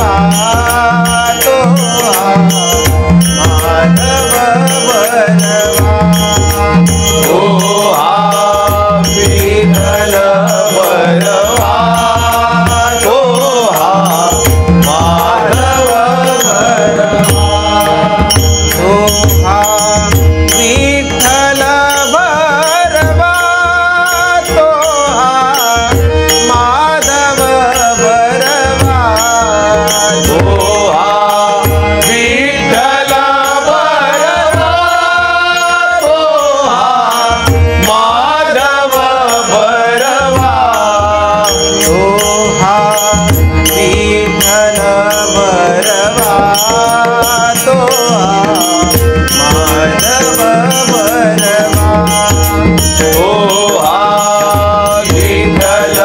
भरवा तो माधव भरवा ओ हा विठ्ठल भरवा तो हा माधव भरवा तो हा विठ्ठल भरवा तो हा माधव भरवा ओ हा विठ्ठल भरवा तो हा माधव भरवा तो हा विठ्ठल भरवा तो हा माधव भरवा ओ हा विठ्ठल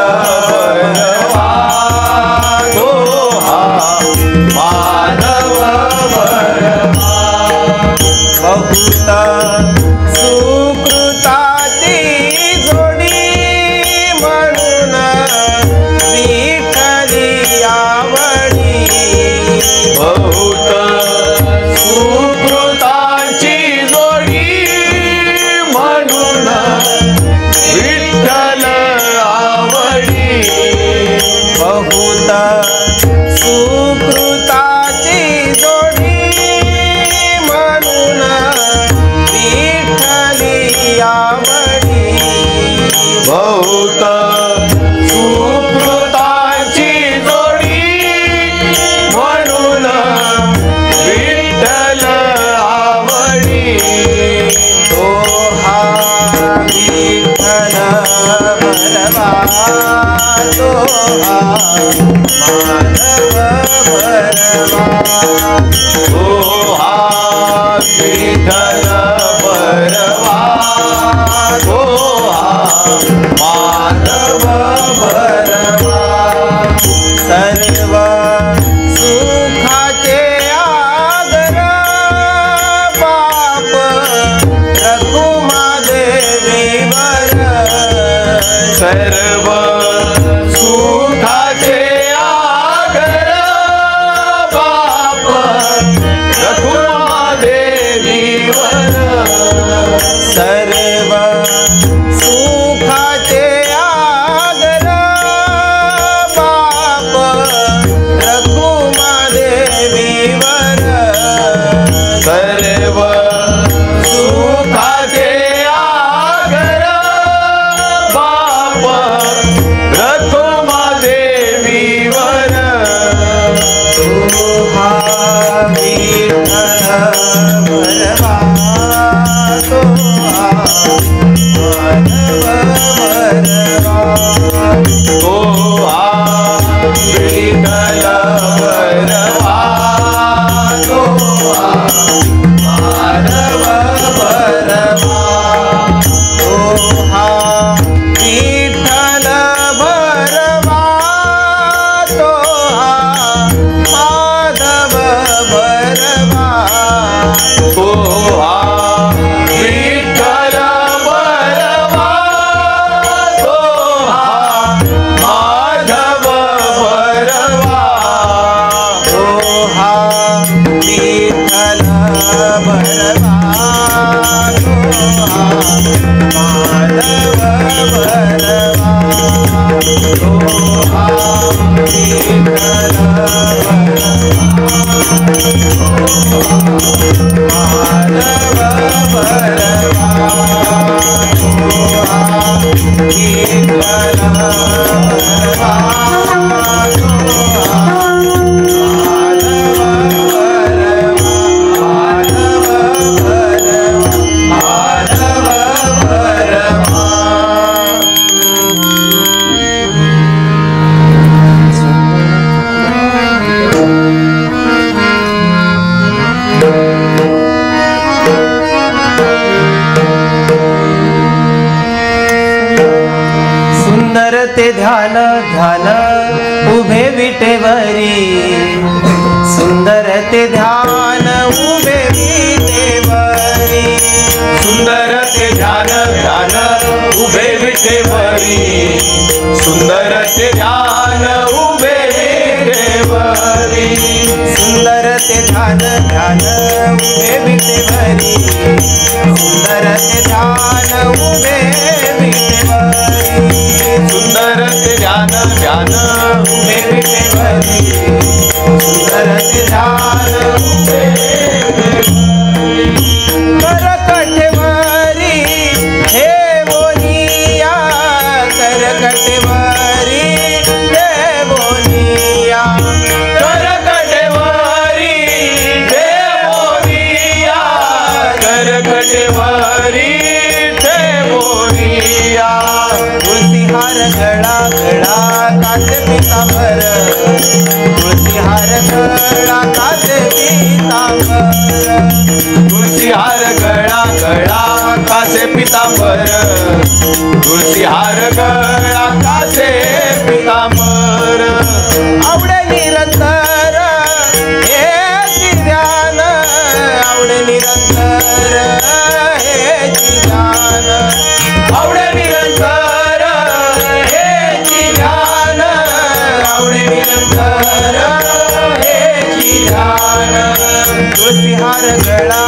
भरवा तो हा माधव भरवा बहुत सुकृताची जोडी म्हणून विठ्ठली आवडी बहुत सुकृतांची जोडी म्हणून विठ्ठल आवडी बहुत सुकृताची जोडी म्हणून विठ्ठली आवडी बहुत सुकृतांची जोडी म्हणून विठ्ठल आवडी तो हा विठ्ठल भरवा तो हा माधव भरवा ओ हा विठ्ठल भरवा तो हा माधव भरवा सर्व सुखाचे आगर बाप रघुमादेवीवर सर्व सुखाचे आगर बाप रघुमादेवीवर सर्व सुखाचे आगर बाप रघुमादेवीवर सर्व सुखाचे आगर बाप रघुमादेवीवर तो हा विठ्ठल भरवा तो हा माधव भरवा तो हा विठ्ठल भरवा तो हा माधव भरवा तो हा विठ्ठल भरवा तो हा माधव भरवा तो हा विठ्ठल भरवा तो हा माधव भरवा तो हा विठ्ठल भरवा तो हा माधव भरवा तो हा विठ्ठल माधव भरवा तो हा विठ्ठल भरवा तो हा सुंदर ते ध्यान ध्यान उभे विटेवरी सुंदर ते ध्यान उभे विटेवरी सुंदर ते ध्यान ध्यान उभे विठेवरी सुंदर ते ध्यान उभे विठेवरी भरी सुंदर ते ध्यान ध्यान उभे विटेवरी सुंदर ते ध्यान उभे विटेवरी सुंदर ते ध्यान ध्यान उभे विटेवरी सुंदर ते ध्यान उभे करकटवरी हे बोनिया करकटवरी हे बोनिया करकटवरी देवोनिया करकटवरी देवोनिया तुळसीहार गळा गळा काच पितांबर तुळसीहार गळा काच पितांबर तुळशीहार गळा गळा कासे पितांबर तुळशीहार गळा कासे पितांबर आवडे निरंतर हे ध्यान आवडे निरंतर हे ध्यान आवडे निरंतर हे ध्यान आवडे निरंतर हे ध्यान तुळसीहार गळा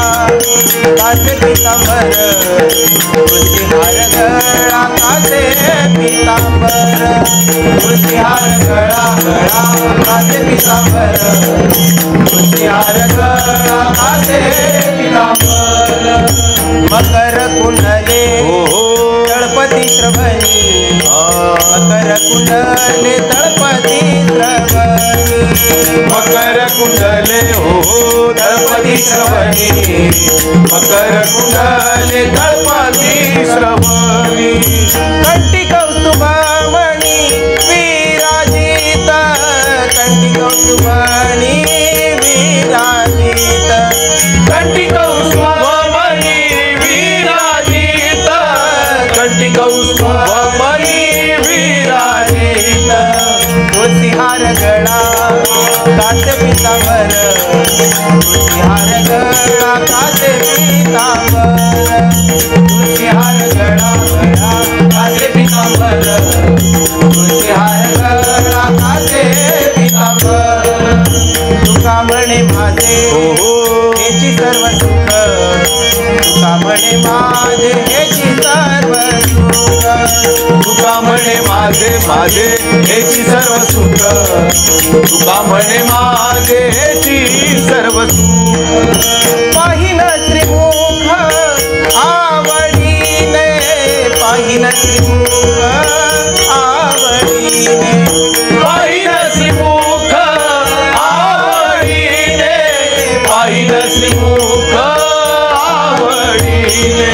काच पितांबर तुळसीहार गळा काच पितांबर तुळसीहार गळा गळा काच पितांबर तुळसीहार गळा काच पितांबर मकर कुंडले तळपती श्रवणी मकर कुंडले तळपती श्रवणी मकर कुंडले हो दळपती श्रवणी मकर कुंडले दळपती श्रवणी कंठी कौस्तुभमणी विराजित कंठी कौस्तुभमणी विराजित कंठी कौस्तुभमणी विराजित कंठी कौस्तुभमणी विराजित तुळसीहार गळा काच पितांबर तुळसीहार गळा काच पितांबर तुळसीहार गळा गळा काच पितांबर तुळसीहार गळा काच पितांबर तुका म्हणे माझे हेची सर्व सुख तुका म्हणे माझे हेची सर्व सुख तुका म्हणे माझे माझे हेची सर्व सुख तुका म्हणे माझे हेची सर्व सुख पाहिन श्रीमुख आवडीने पाहिन श्रीमुख आवडीने पाहिन श्रीमुख आवडीने पाहिन श्रीमुख आवडीने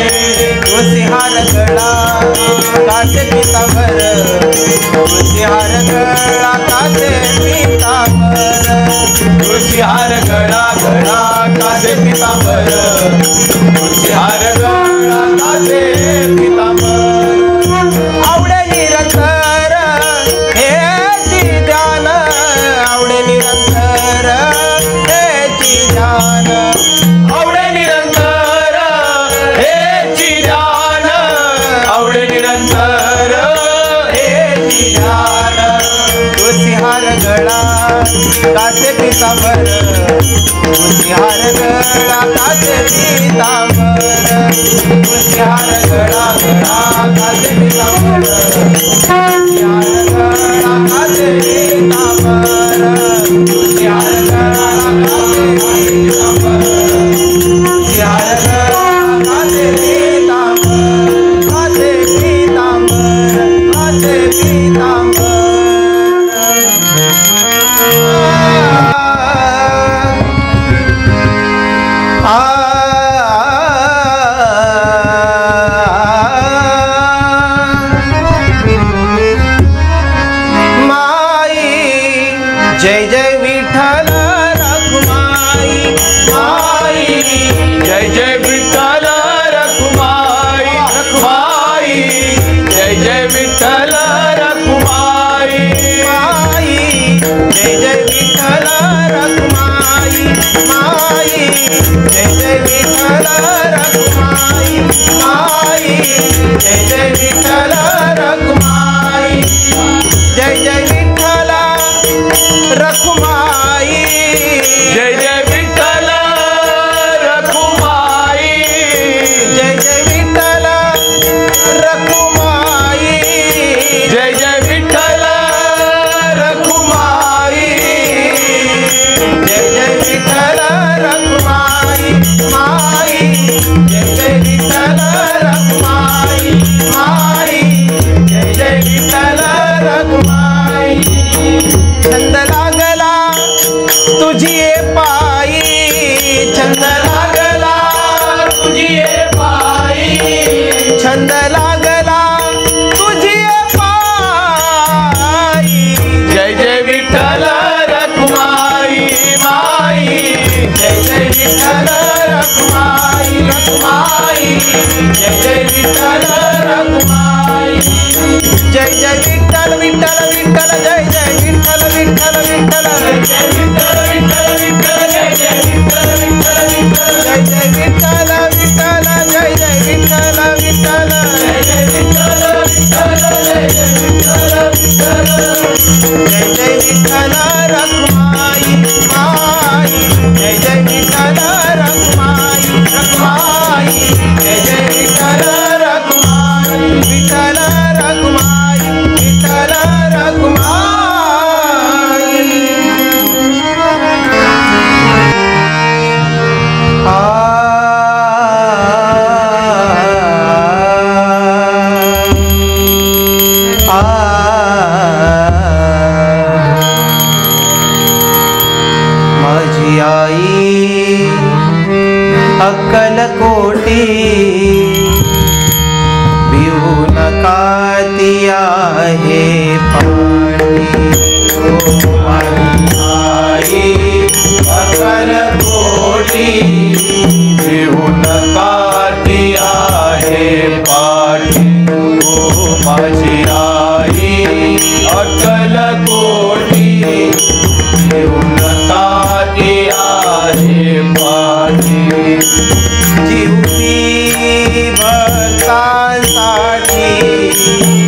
तुळसीहार गळा काच पितांबर तुळसीहार गळा काच पितांबर तुळशीहार गळा गळा कासे पितांबर तुळशीहार गळा कासे पितांबर आवडे निरंतर हे ध्यान आवडे निरंतर हे ध्यान आवडे निरंतर हेची ध्यान आवडे निरंतर हेची ध्यान तुळसीहार गळा काच पितांबर तुळसीहार गळा काच पितांबर तुळसीहार गळा गळा काच पितांबर तुळसीहार गळा काच पितांबर तुळसीहार गळा काच पितांबर तुळसीहार गळा काच पितांबर काच पितांबर काच पितांबर जय जय विठ्ठल रखुमाई माई जय जय विठ्ठल रखुमाई रखुमाई जय जय विठ्ठल रखुमाई माई जय जय विठ्ठल रखुमाई माई जय जय विठ्ठल रखुमाई माई जय जय विठ्ठल रखुमाई जय जय विठ्ठल रखुमाई तुझी पायी छंद लागला, तुझी पायी छंद लागला तुझी पायी. जय जय विठ्ठल रखुमाई माई, जय जय विठ्ठल रखुमाई रखुमाई, जय जय विठ्ठल रखुमाई. जय जय विठ्ठल विठ्ठल विठ्ठल जय जय विठ्ठल विठ्ठल विठ्ठल, जय जय विठ्ठल विठ्ठल विठ्ठल, जय जय विठ्ठल विठ्ठल विठ्ठल, जय जय विठ्ठल विठ्ठल जय जय विठ्ठल विठ्ठल, जय जय विठ्ठल विठ्ठल, जय जय विठ्ठल विठ्ठल. जय जय विठ्ठल रखुमाई माई, जय जय विठ्ठल रखुमाई रखुमाई, जय जय विठ्ठल रखुमाई विठ्ठल रखुमाई विठ्ठल रखुमाई. माझी आई अक्कलकोटी भिवू नका ती आहे पाणी. आई अक्कलकोटी भिवू नका ती आहे पाठी. ओ माझी आई अक्कलकोटी भिवू नका ती आहे पाठी. जीवनी भक्तांसाठी,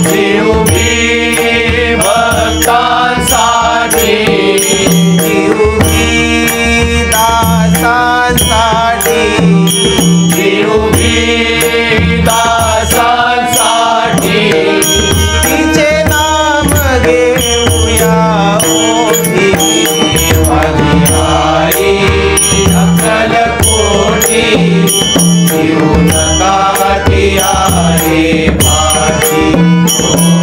जीवगी भक्तांसाठी, जीवनी दासांसाठी, जीवगी दासांसाठी, तिचे नाम घेऊया ओठी. माझी आई अक्कलकोटी भिवू नका ती आहे पाठी. ओ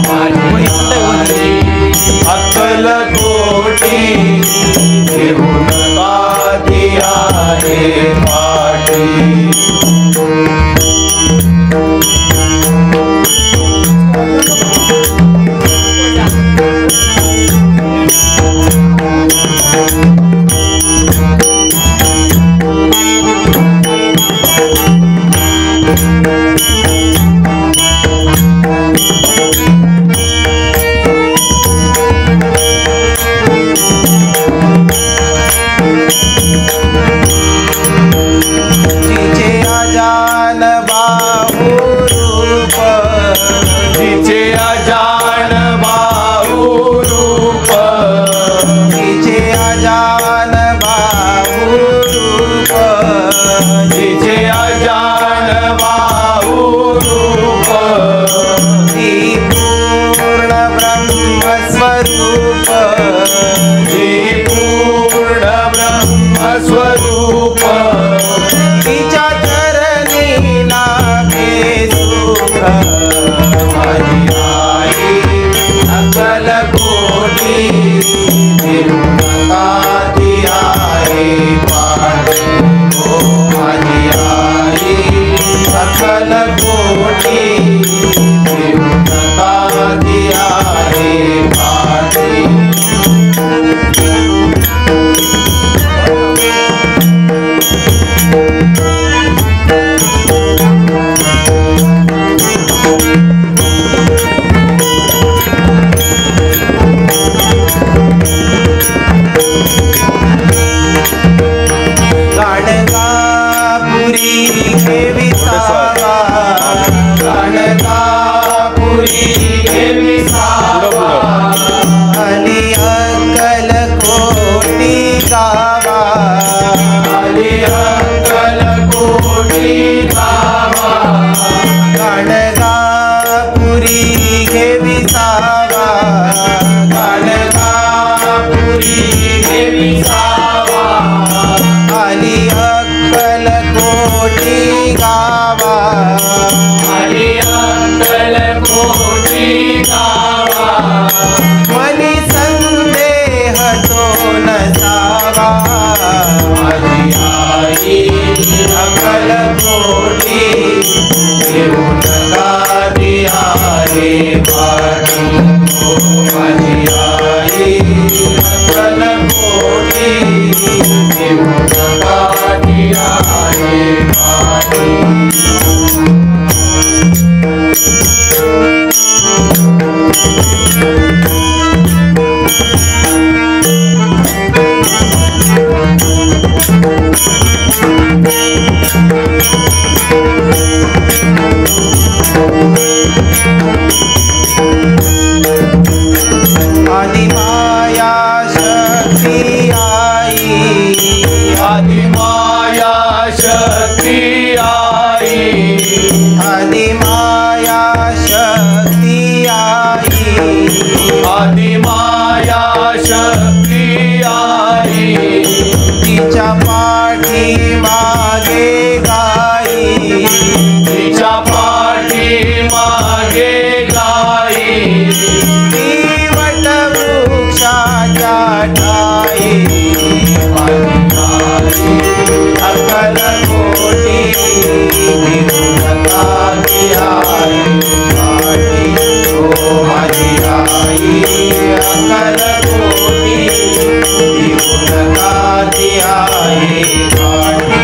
माझी आई अक्कलकोटी भिवू नका ती आहे पाठी. तिचे अजान बाहू रूप, तिचे अजान बाहू रूप, तिचे अजान बाहू रूप, तिचे अजान बाहू रूप, ती पूर्ण ब्रह्मस्वरूप, ती पूर्ण ब्रह्मस्वरूप, तिच्या चरणी लाभे सुख. माझी आई अक्कलकोटी भिवू नका ती आहे पाठी. ओ माझी आई अक्कलकोटी भिवू नका ती आहे पाठी. गाणगापुरी घेविसावा, गाणगापुरी घेविसावा, आली अक्कलकोटी गावा, आली अक्कलकोटी गावा, गाणगापुरी घेविसावा, गाणगापुरी घेविसावा, आली अक्कलकोटी गावा, आली अक्कलकोटी गावा, मनी संदेह तो नसावा माझी आई अकल कोटी घेऊन गादी आहे पाठी माझी आई अकल कोटी घेऊन गादी आहे पाठी आदिमाया शक्ती आई आदिमाया शक्ती आई आदिमाया शक्ती आई आदिमाया शक्ती आई तिच्या पाठी मागे गाई तिच्या पाठी मागे गाई ती वटवृक्षाच्या ठाई अकल कोटी घेऊन गादी आहे पाठी ओ माझी आई अकल कोटी घेऊन गादी आहे पाठी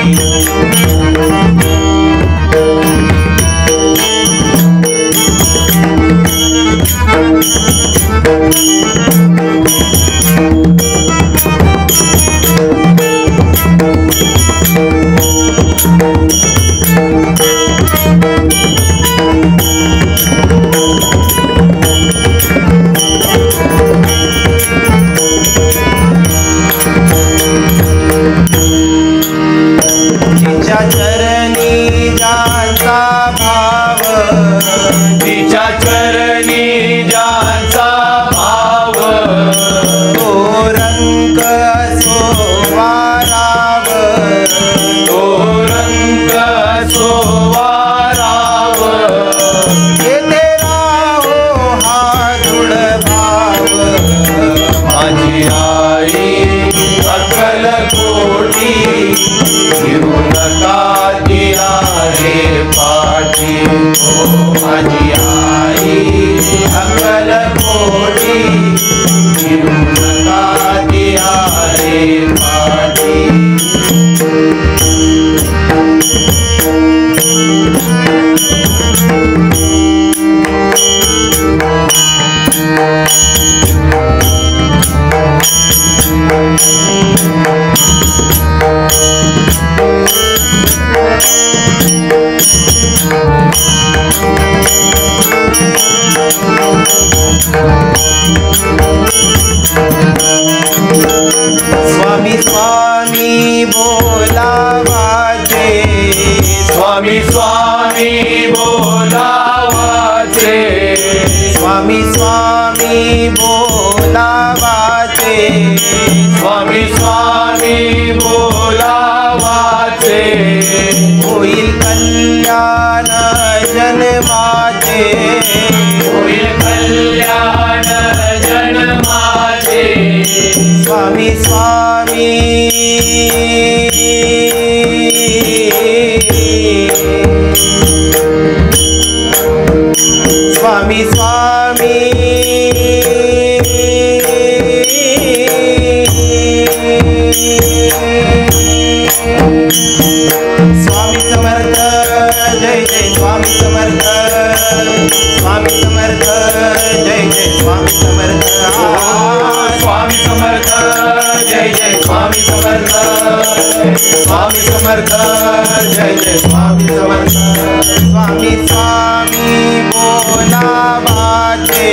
तिच्या चरणी ज्यांचा भाव तिच्या चरणी ज्यांचा भाव तो रंग सोवाराव तो रंग सोवाराव येथे राहो हा दृढ भाव माझी आई अकल कोटी घेऊन गादी आहे पाठी ओ माझी आई अकल कोटी घेऊन गादी आहे पाठी स्वामी स्वामी बोलावाचे स्वामी स्वामी बोलावाचे स्वामी स्वामी बोलावाचे स्वामी स्वामी बोलावाचे होईल कल्याण जन्माचे होईल कल्याण जन्माचे स्वामी स्वामी स्वामी स्वामी स्वामी समर्थ जय जय स्वामी समर्थ स्वामी समर्थ जय जय स्वामी समर्थ स्वामी समर्थ जय जय स्वामी समर्थ स्वामी समर्थ जय जय स्वामी समर्थ स्वामी स्वामी बोलावाचे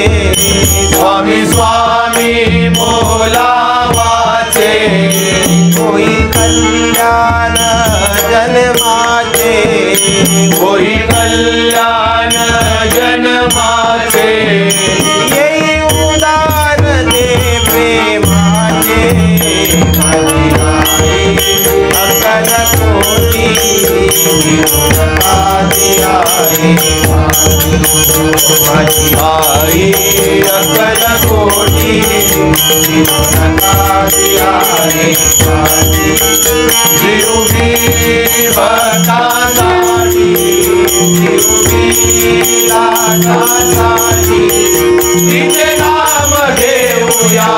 स्वामी स्वामी बोलावाचे होईल कल्याण जन्माचे होई कल्याण जन्माचे येई उदार दे प्रेमाचे माझी आई अकल कोटी घेऊन गादी आहे माझी आई अक्कलकोटी जीवगी भक्तांसाठी तिचे नाम घेऊया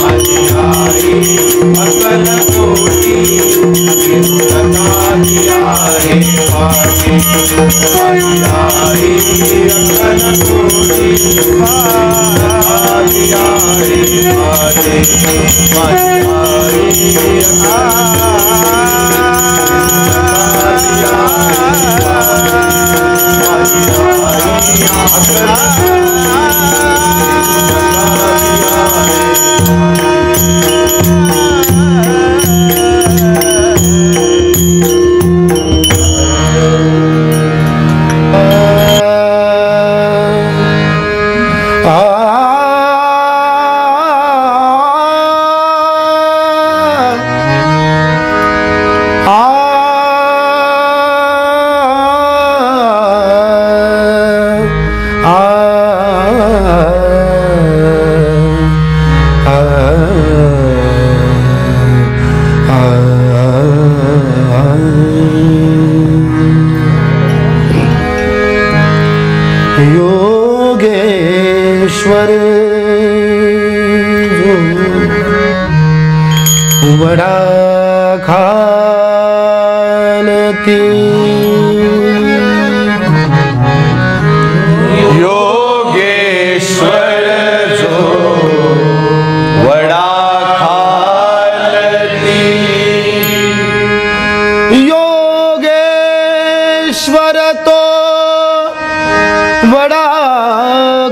माझी आई अक्कलकोटी आहे माझी आई अक्कलकोटी योगेश्वर वडा खालती योगेश्वर जो वडा खालती योगेश्वर तो वडा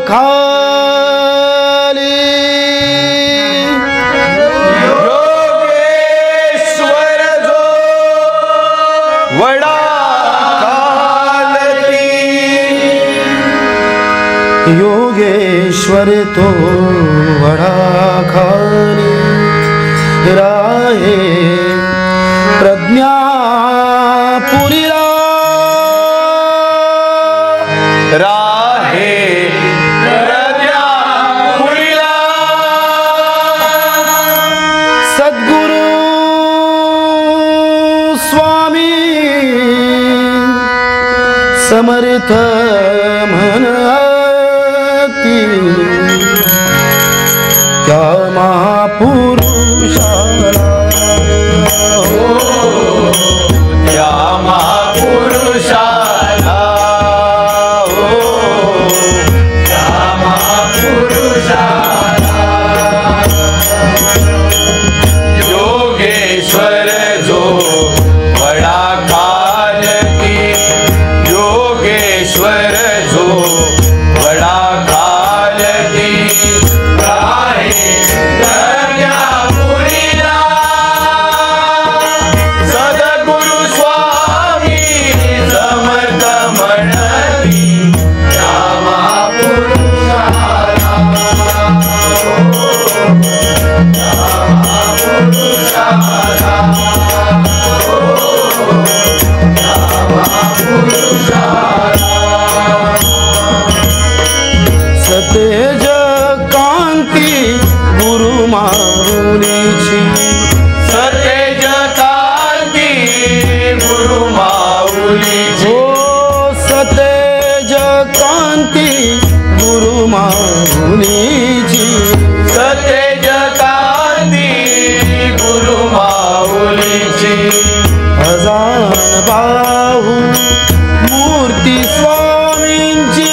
खाली योगेश्वर जो वडा खालती योगेश्वर तो वडा खाली राहे प्रज्ञापुरीला राहे प्रज्ञापुरीला सद्गुरु स्वामी समर्थ म्हणती त्या महापुरुषाला त्या महापुरुषाला योगेश्वर जो वडा खालती योगेश्वर जो वडा खालती राहे प्रज्ञापुरीला सद्गुरु स्वामी समर्थ म्हणती त्या महापुरुषाला सतेज कांती गुरु माऊलीची सतेज कांती गुरु माऊलीची हो सतेज कांती गुरु माऊलीची सतेज कांती गुरु माऊलीची अजान बाहू मूर्ती स्वामींची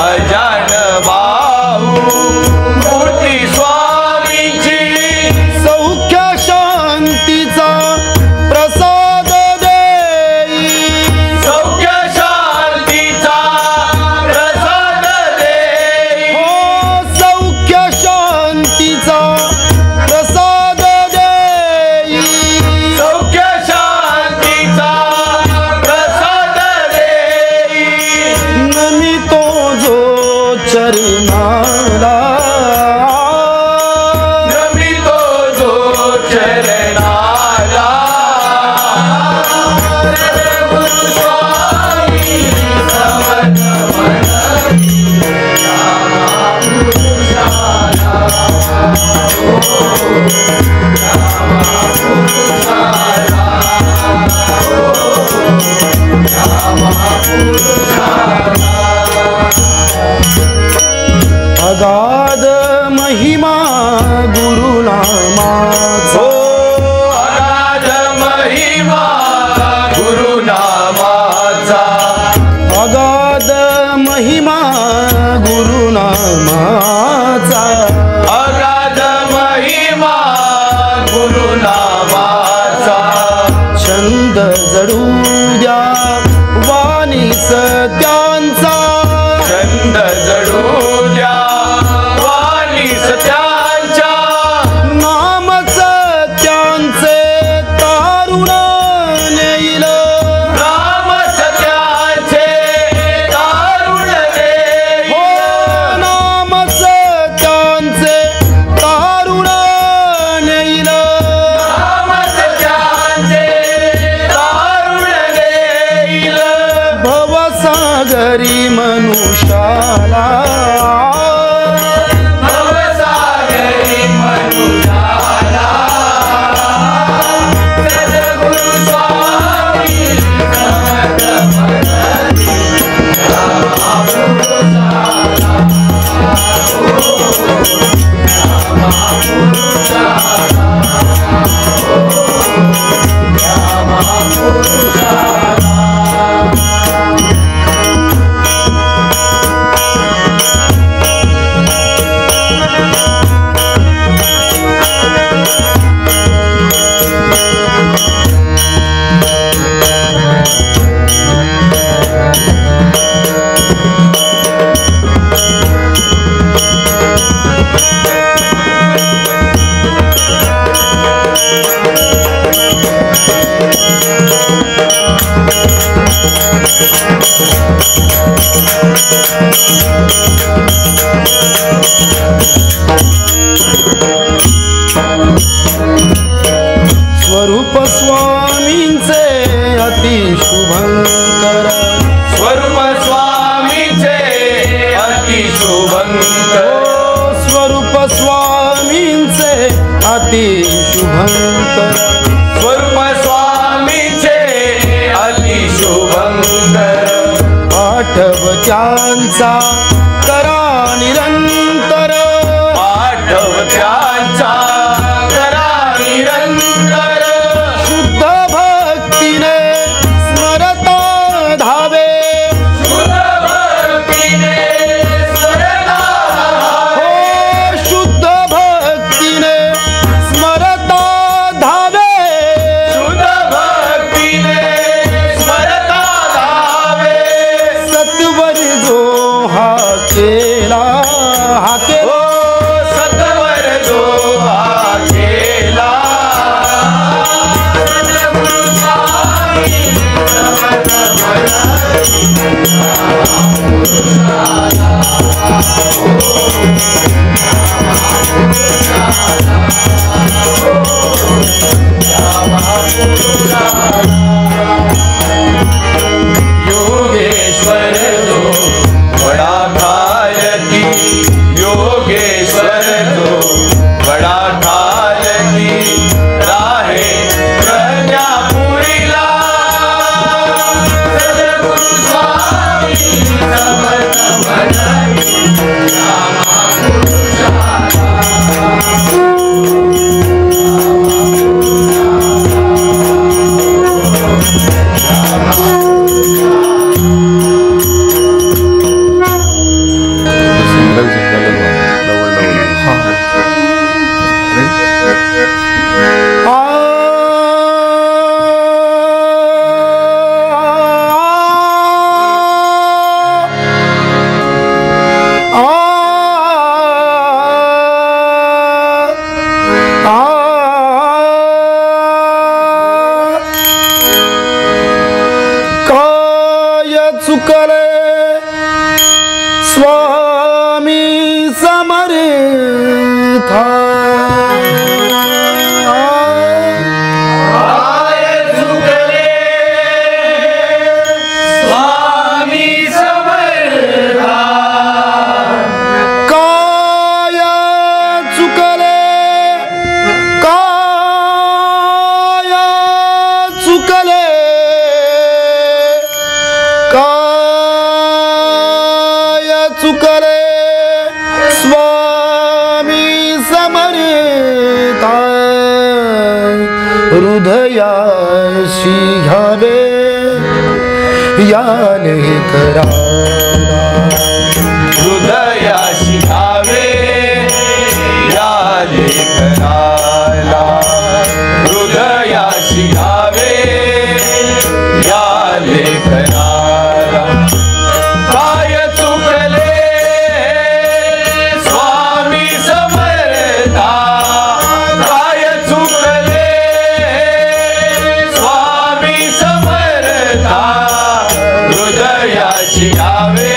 अजान बाहू मूर्ती स्वामींची सौख्य शांतीचा प्रसाद देई सौख्य शांतीचा प्रसाद देई हो सौख्य शांतीचा प्रसाद देई सौख्य शांतीचा प्रसाद देई नमितो जो चरणाला नमितो जो चरणाला गुरु स्वामी अगाध महिमा गुरुनामाचा अगाध महिमा गुरुनामाचा अगाध महिमा गुरुनामाचा अगाध महिमा गुरुनामाचा छंद जडू द्या वाणी सत्यांचा छंद जडू द्या वाणी सत्यांच्या नाम सत्यांचे तारुण नेईल नाम सत्याचे दारुण देईल हो नाम सत्यांचे तारुण नेईल नाम सत्याचे दारुण देईल भवसागरी मनुष्याला भवसागरी मनुष्याला सद्गुरु स्वामी समर्थ भगती स्वरूप स्वामींचे अतिशुभंकर स्वरूप स्वामीचे अतिशुभंकर स्वरूप स्वामींचे अतिशुभंकर स्वरूप स्वामीचे अतिशुभंकर आठवत्यांचा करा निरंतर आठवत्यांचा करा निरंतर शुद्ध भक्तीने स्मरता धावे शुद्ध भक्तीने स्मरता हो शुद्ध भक्तीने स्मरता धावे शुद्ध भक्तीने स्मरता धावे सत्वर जो हा केला हा के ओ सत्वर जो हा केला सद्गुरु स्वामी समर्थ योगेश्वर जो बड़ा भारती योगेश्वर जो बड़ा भारती राहे प्रज्ञापुरीला सद्गुरु स्वामी समर्थ भगती काय चुकले स्वामी समर्था काय चुकले स्वामी समर्था काय चुकले हृदयाशी घ्यावे या लेकराला, हृदयाशी घ्यावे या लेकराला, हृदयाशी घ्यावे या लेकराला. काय चुकले स्वामी समर्था, काय चुकले स्वामी समर्था, हृदयाशी घ्यावे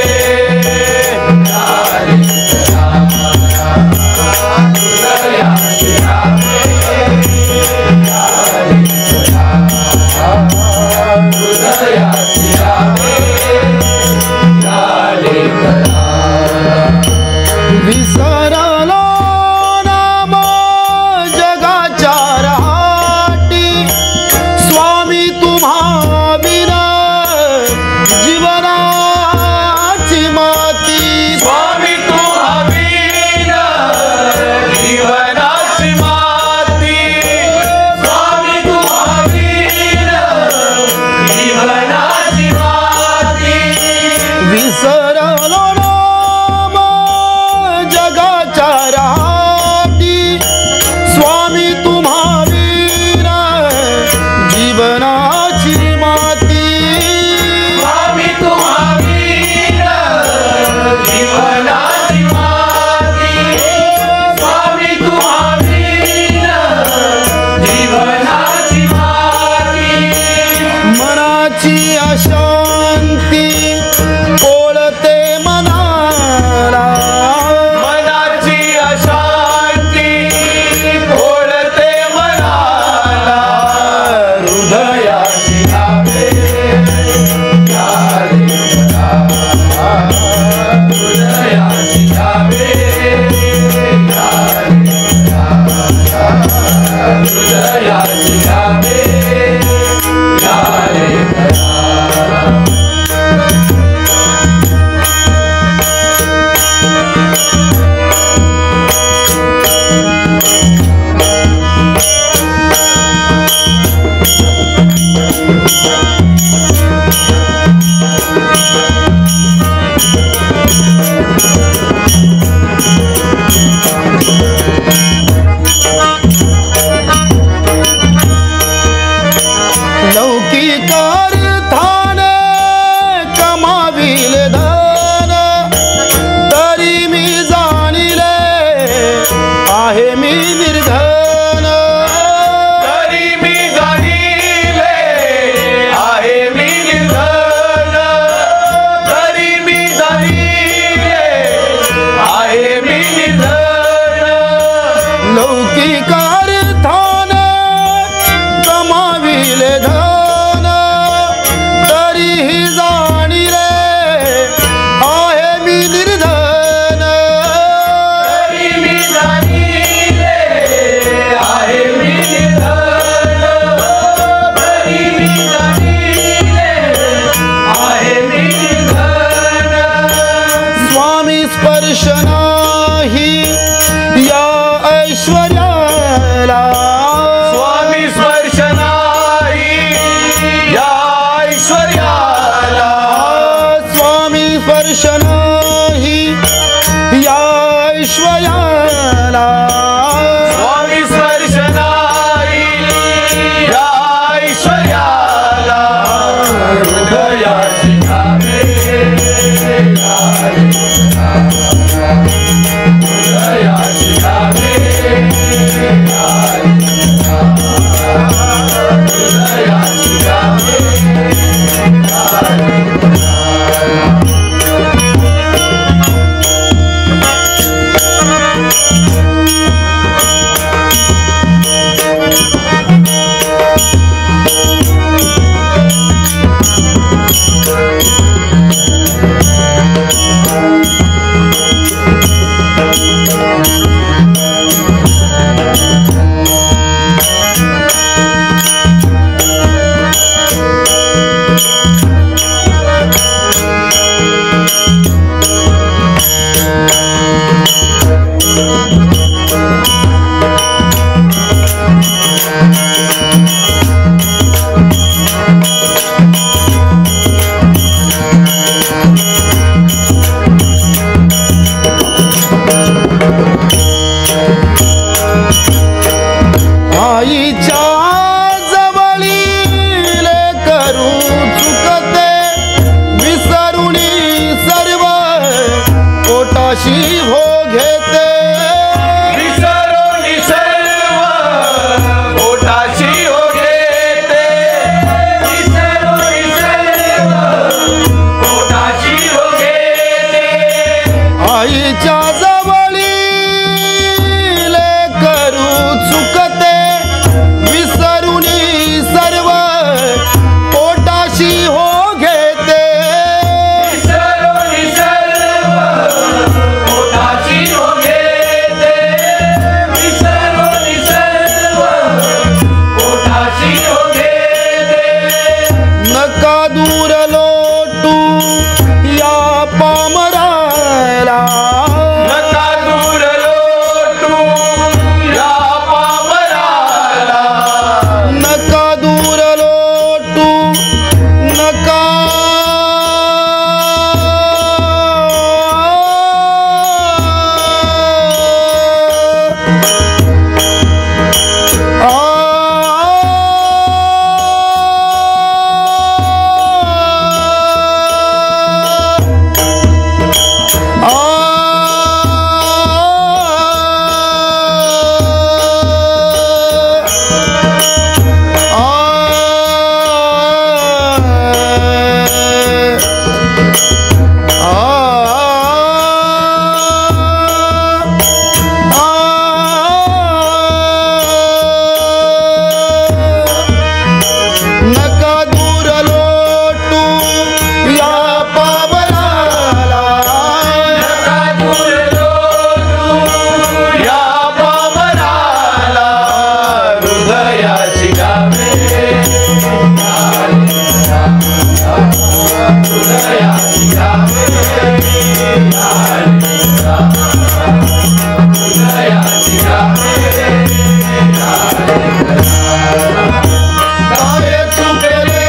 काय चुकले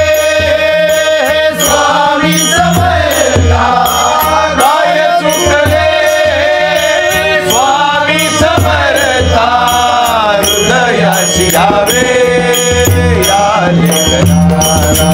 स्वामी समर्था, काय चुकले स्वामी समर्था, हृदयाची यावे या लेखनाला.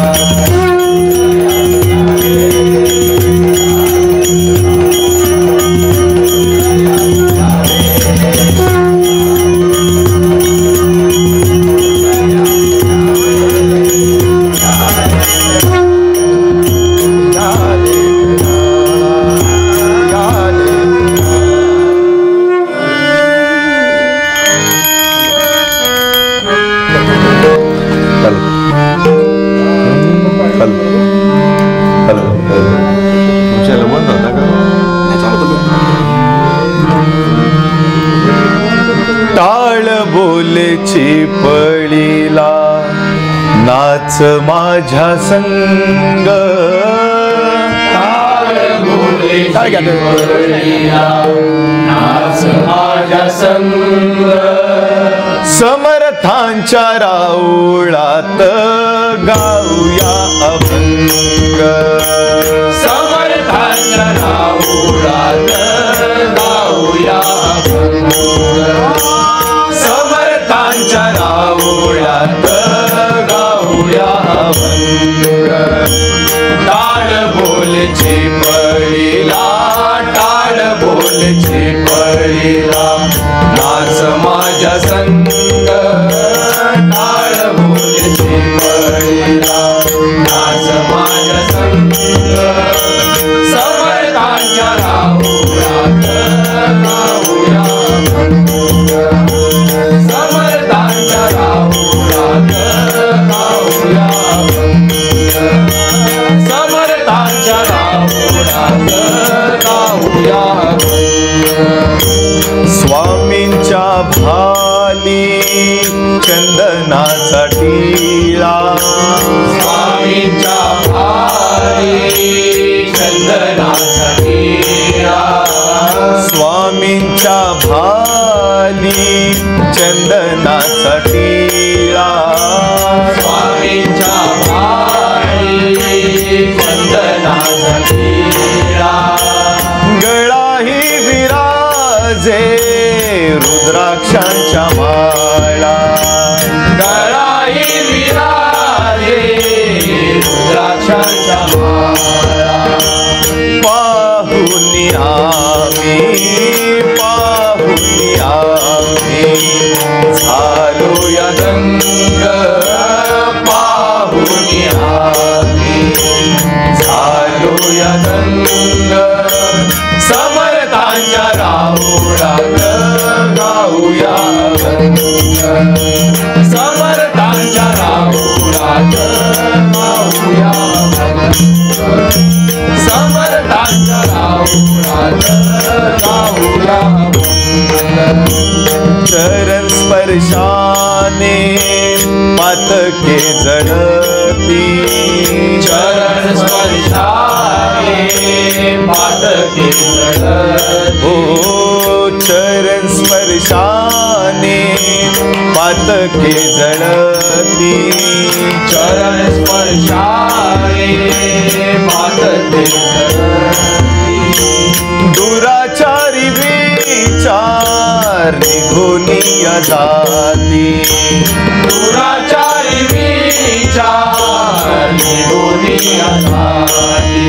टाळ बोलेची पळीला नाच माझ्या संग, टाळ बोलेची पळीला नाच माझ्या संग, समर्थांच्या राऊळात गाऊया अभंग, समर्थांच्या राऊळात गाऊया अभंग, समर्थांच्या राऊळात गाऊया अभंग. टाळ बोलचे पळीला, टाळ बोलचे पळीला नाच माझ्या संग, टाळ बोलचे पळीला नाच माझ्या संग, समर्थांच्या राऊळात गाऊया अभंग, समर्थांच्या राऊळात गाऊया अभंग, समर्थांच्या राऊळात गाऊया अभंग. स्वामींच्या भाली चंदनाचा टिळा, स्वामींच्या भाली चंदनाचा टिळा, स्वामींच्या भाली चंदनाचा टिळा, स्वामींच्या भाली चंदनाचा टिळा, गळाही विराजे रुद्राक्षांच्या माळा, गळाही विराजे रुद्राक्षांच्या माळा, पाहुनी आम्ही झालो या दंग, पाहुनी आम्ही झालो या दंग, समर्थांच्या राऊळात गाऊया अभंग, समर्थांच्या राऊळात गाऊया अभंग, समर्थांच्या राऊळात गाऊया अभंग. चरण स्पर्शाने पातके जळती, चरण स्पर्शाने पातके जळती, हो चरण स्पर्शाने पातके जळती, चरण स्पर्शाने पातके जळती, दुराचारी विचार निघोनिया जाती, दुराचारी विचार निघोनिया जाती,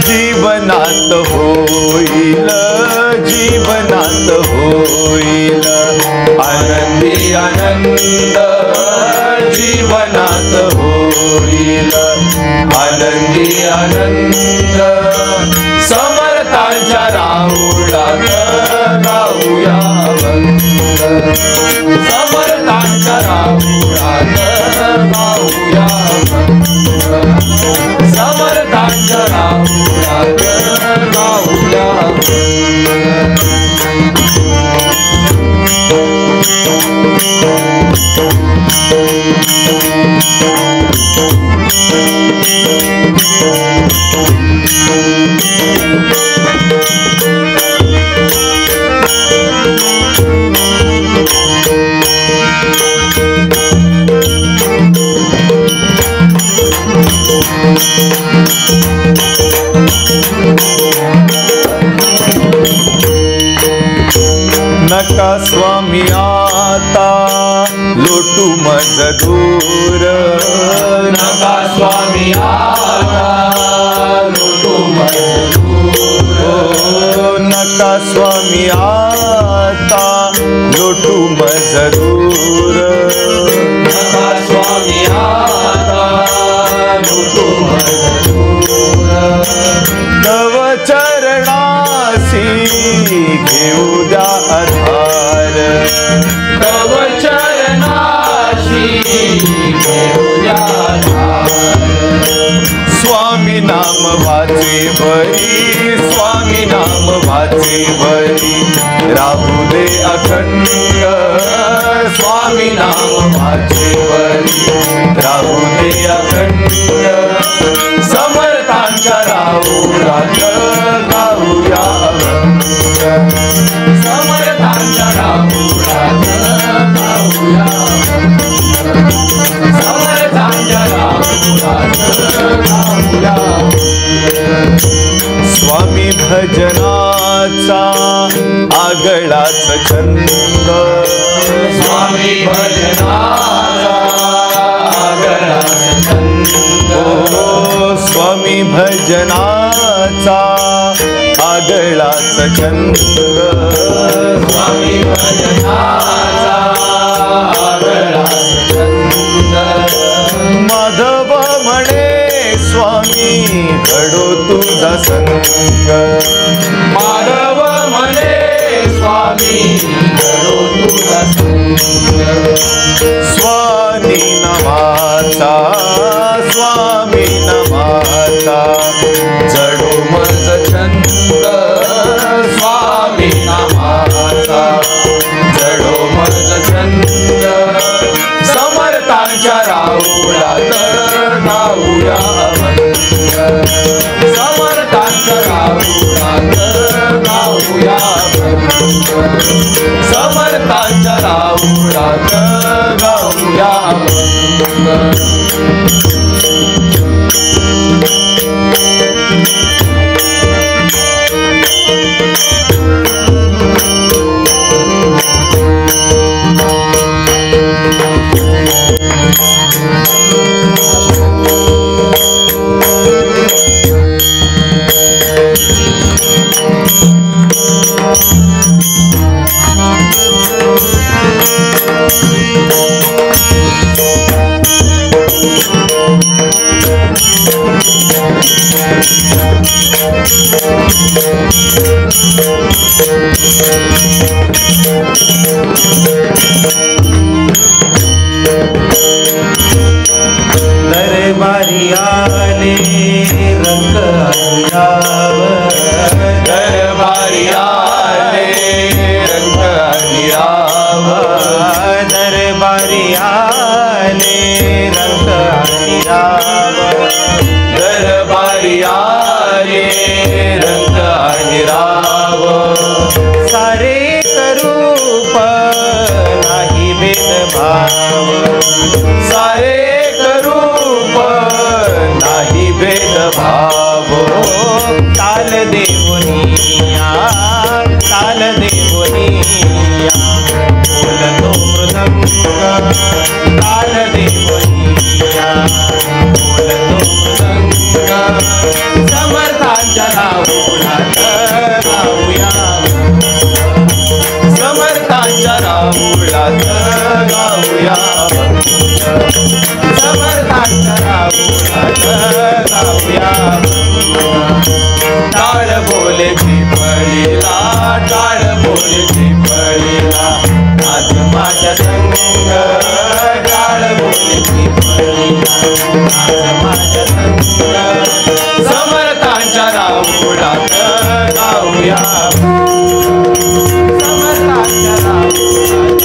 जीवनात होईल, जीवनात होईल आनंदी आनंद, जीवनात होईल आनंदी आनंद, समर्थांच्या राऊळात गाऊया अभंग, समर्थांच्या राऊळात गाऊया अभंग, समर्थांच्या राऊळात गाऊया अभंग. लोटू मज दूर नका स्वामी आता लोटू मज दूर नका स्वामी आता लोटू मज दूर नका स्वामी आता लोटू मज दूर तव चरणासी घेऊ द्या आधार तव चरणाशी घेऊया आधार स्वामी नाम वाचे बरी स्वामी नाम वाचे बरी राहू दे अखंड स्वामी नाम वाचे बरी राहू दे अखंड समर्थांच्या राहुरात गाऊया समर्थांच्या राहुरात गाऊया समर्थांच्या राहुरात गाऊया स्वामी भजनाचा आगळाच छंद स्वामी भजनाचा आगळाच छंद स्वामी भजनाचा आगळाच छंद स्वामी भजनाचा आगळाच छंद माधव म्हणे स्वामी घडो तुझा संग माधव म्हणे स्वामी घडो तुझा संग स्वामी नमाचा स्वामी नमाचा जडो मज छंद स्वामी नामाचा जडो मज छंद समर्थांच्या राहुरात गाऊया अभंग समर्थांच्या राहुरात गाऊया अभंग समर्थांच्या राहुरात गाऊया अभंग दरबारी आले रंग अनुराव दरबारी आले रंग अनुराव दरबारी आले रंग अनुराव दरबारी आले रंग अनुराव सारे करूप नाही भेदभाव सारे करूप नाही भेदभाव काल देवनिया काल देवनिया बोलतो मृदंग काल देवनिया बोलतो मृदंग समर्थांच्या राहुरात गाऊया समर्थांच्या राहुरात गाऊया समर्थांच्या राहुरात गाऊया टाळ बोले पिपळीला टाळ बोले पिपळीला आज माझ्या संग टाळ बोले पिपळीला आज माझ्या संग समर्थांच्या राहुरात गाऊया समर्थांच्या राहुरात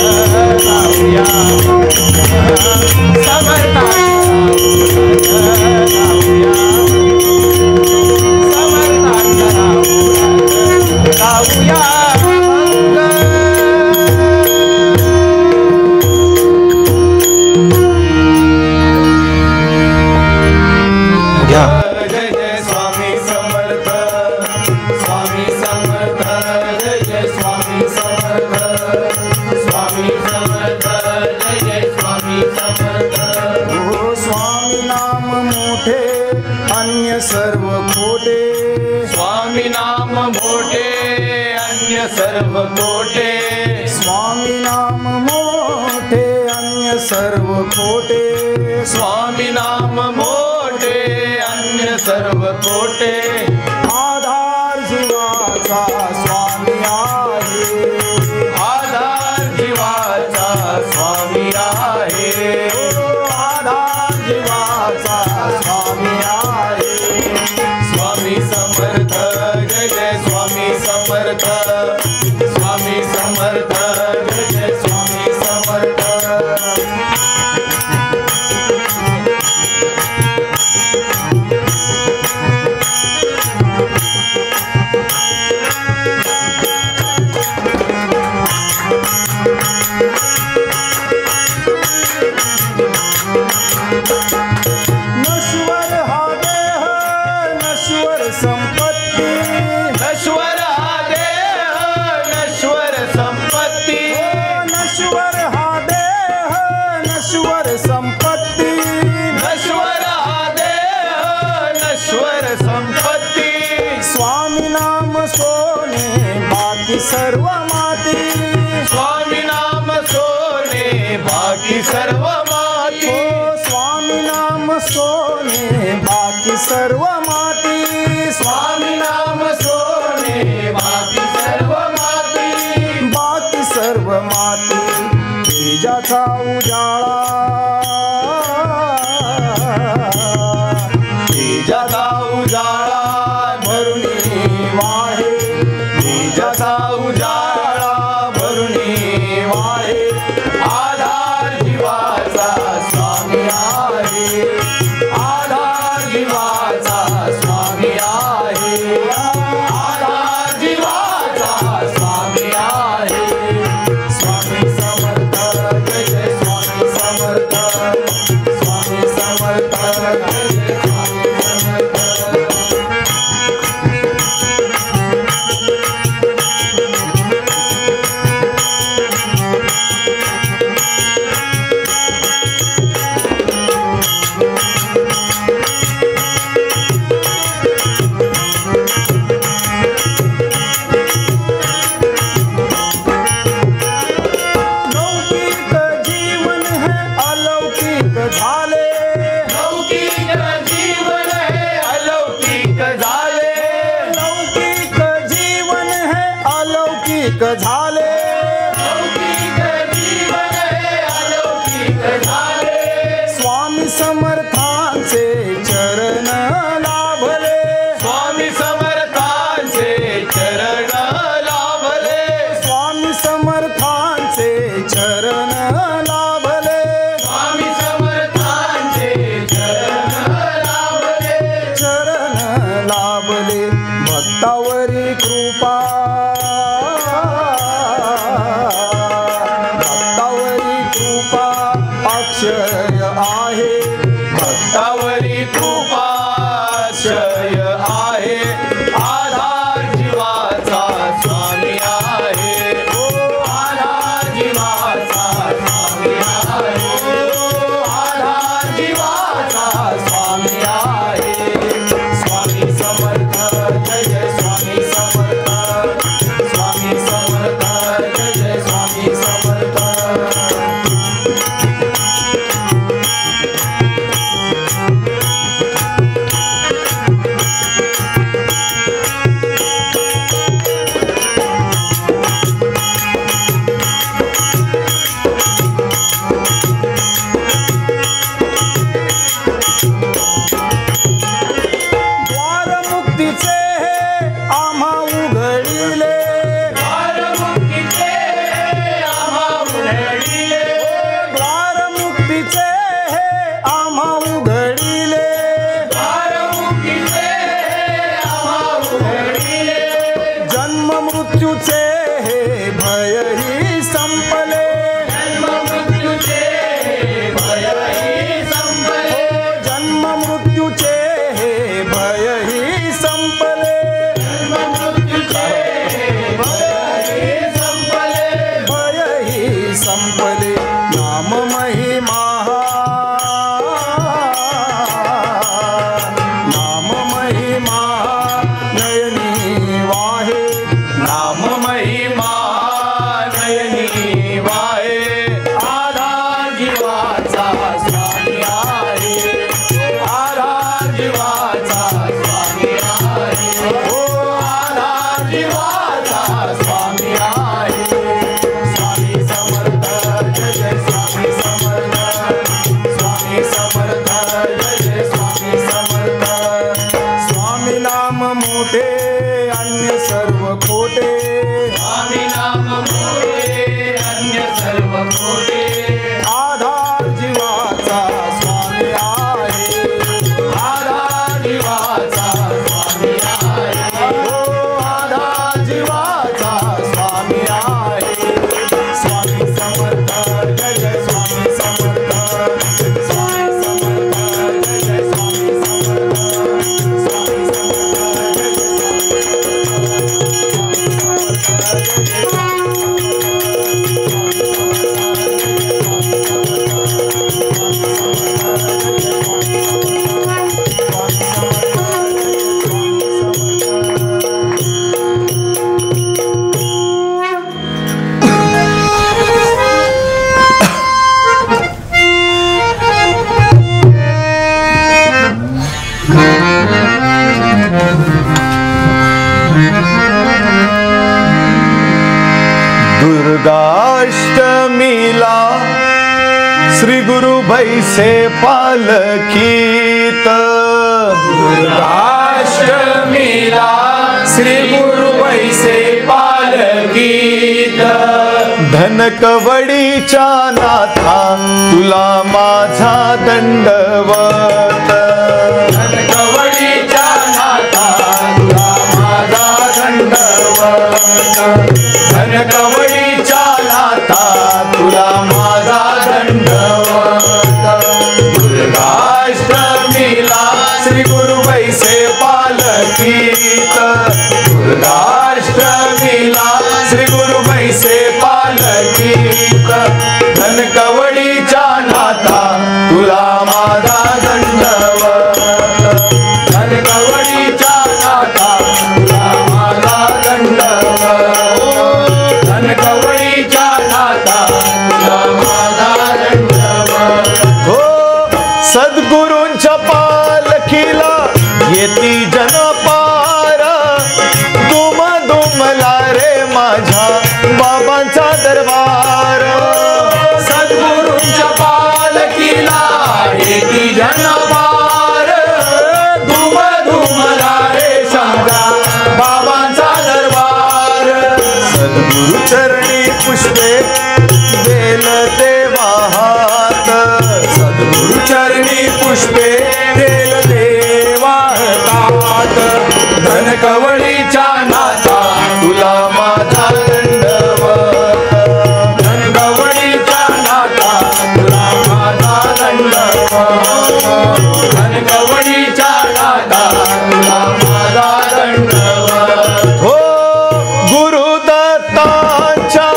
गाऊया समर्थांच्या राहुरात गाऊया समर्थांच्या राहुरात गाऊया जय जय स्वामी समर्थ स्वामी समर्थ सर्व कोटे स्वामी नाम मोठे अन्य सर्व खोटे स्वामी नाम मोठे अन्य सर्व कोटे आधार जीवाचा स्वामी आहे आधार जीवाचा स्वामी आहे आधार जीवाचा स्वामी आहे स्वामी समर्थ जय जय स्वामी समर्थ स्वामी समर्थ जय जय स्वामी समर्थ नश्वर हा देह नश्वर संपत्ती नश्वर हा देह नश्वर संपत्ती नश्वर हा देह नश्वर संपत्ती नश्वर हा देह नश्वर संपत्ती स्वामी नाम सोने बाकी सर्व माती स्वामी नाम सोने बाकी सर्व माती स्वामी नाम सोने बाकी सर्व माती स्वामी नाम सोने बाकी सर्व माती बाकी सर्व माती तेजाचा उजाळा तेजाचा उजाळा भरून वाहे तेजाचा उजाळा भरून वाहे आधार जीवाचा स्वामी आहे आधार जीवाचा स्वामी आहे आधार जीवाचा स्वामी आहे स्वामी समर्थ जय जय स्वामी समर्थ स्वामी समर्थ जय जय स्वामी समर्थ लौकिक जीवन है अलौकिक झाले लौकिक जीवन है अलौकिक झाले लौकिक जीवन है अलौकिक झाले लौकिक जीवन है अलौकिक झाले स्वामी समर्थांचे चरण लाभले स्वामी समर्थांचे चरण लाभले स्वामी समर्थांचे चरण लाभले स्वामी समर्थांचे चरण लाभले चरण लाभले भक्तावरी कृपा भक्तावरी कृपा अक्षय आहे भक्तावरी कृपाशय आहे आधार जीवाचा स्वामी आहे आधार जीवाचा स्वामी आहे आधार जीवाचा स्वामी आहे स्वामी समर्थ जय जय स्वामी समर्थ स्वामी समर्थ जय जय स्वामी समर्थ द्वार मुक्तीचे आम्हा उघडिले द्वारमुक्तीचे आम्हा उघडिले द्वार मुक्तीचे आम्हा उघडिले द्वारमुक्तीचे आम्हा उघडिले जन्म मृत्यूचे भयही संपले जन्ममृत्यूचे भयही संपले जन्म मृत्यूचे भयही संपले जन्ममृत्यूचे भयही संपले भयही संपले नाम महिमा नाम महिमा नयनी वाहे नाम महिमा स्वामी आहे आधार जीवाचा स्वामी आहे हो आधार जीवाचा स्वामी आहे स्वामी समर्थ जय जय स्वामी समर्थ स्वामी समर्थ जय जय स्वामी समर्थ स्वामी नाम मोठे अन्य सर्व खोटे स्वामी नाम मोठे अन्य सर्व खोटे आधार जीवाचा स्वामी आहे आधार जीवाचा स्वामी आहे हो आधार जीवाचा स्वामी आहे स्वामी समर्थ जय जय स्वामी समर्थ स्वामी समर्थ जय जय स्वामी समर्थ स्वामी समर्थ जय जय दुर्गाष्टमीला श्री गुरु बैसे पालखीत दुर्गाष्टमीला श्री गुरु बैसे पालखीत धनकवडीच्या नाथा तुला माझा दंडवत धनकवडीच्या नाथा तुला माझा दंडवत धनकवडीच्या नाथा तुला माझा दंडवत दुर्गाष्टमीला श्री गुरु बैसे पालखीत दुर्गाष्टमीला श्री गुरु बैसे पालखीत धनकवडीच्या नाथा तुला माझा दंडवत धनकवडीच्या नाथा तुला माझा दंडवत धनकवडीच्या नाथा तुला माझा दंडवत हो सद्गुरूंच्या पालखीला येती जनपार दुम दुमला रे माझ्या बाबांचा दरबार सद्गुरूंच्या पालखीला येती जनपार धुम धुमला रे शंभा बाबांचा दरबार सद्गुरु चरणी पुष्पे बेल देवा हात सद्गुरु चरणी पुष्पे देल देवा हातात धनकवडीच्या नाथा तुला माझा दंडवत धनकवडीच्या नाथा तुला माझा दंडवत धनकवडीच्या नाथा तुला माझा दंडवत हो गुरुदत्तांच्या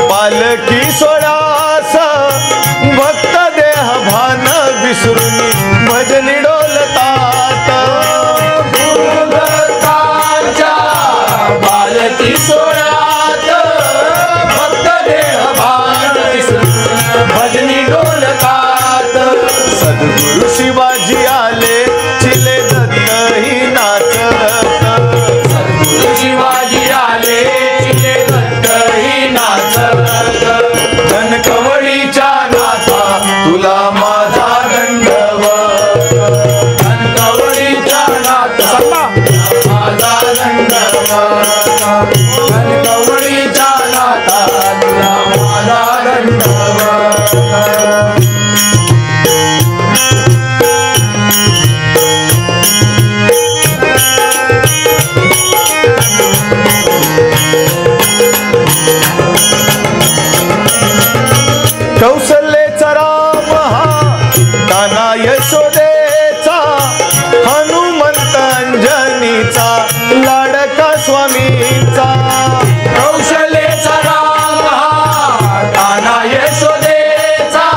पालखी सोडास भक्त देह भान विसरून भजनी डोलतात गुरुदत्तांच्या पालखी सोहळ्यात भक्त देह भान विसरून भजनी डोलतात सद्गुरु शिवाजी आले चिले दत्तही नाचत सद्गुरु शिवाजी आले चिले दत्तही नाचत धनकवडीच्या नाथा तुला माझा दंडवत धनकवडीच्या नाथा माझा दंडवत धनकवडीच्या नाथा तुला माझा दंडवत कौशल्याचा राम हा काना यशोदेचा हनुमंत अंजनीचा लाडका स्वामीचा कौशल्याचा राम हा कान्हा यशोदेचा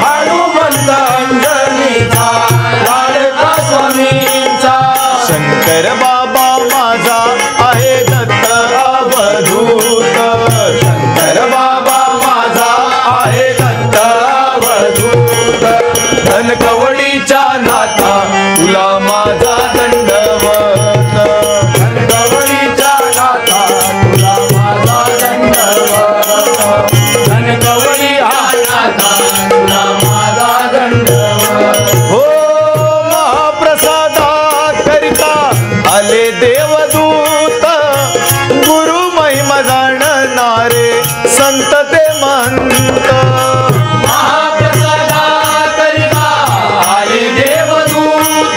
हनुमंत अंजनीचा लाडका स्वामींचा शंकर बाबा माझा आहे दत्त अवधूत शंकर बाबा माझा आहे दत्त अवधूत धनकवडीच्या नाथा तुला माझा दंडवत धनकवडीच्या नाथा तुला माझा दंडवत धनकवडी हा नाथा तुला माझा दंडवत हो महाप्रसादात करिता आले देवदूत गुरु महिमा जाणणारे संत ते महंत महाप्रसादाकरिता आले देवदूत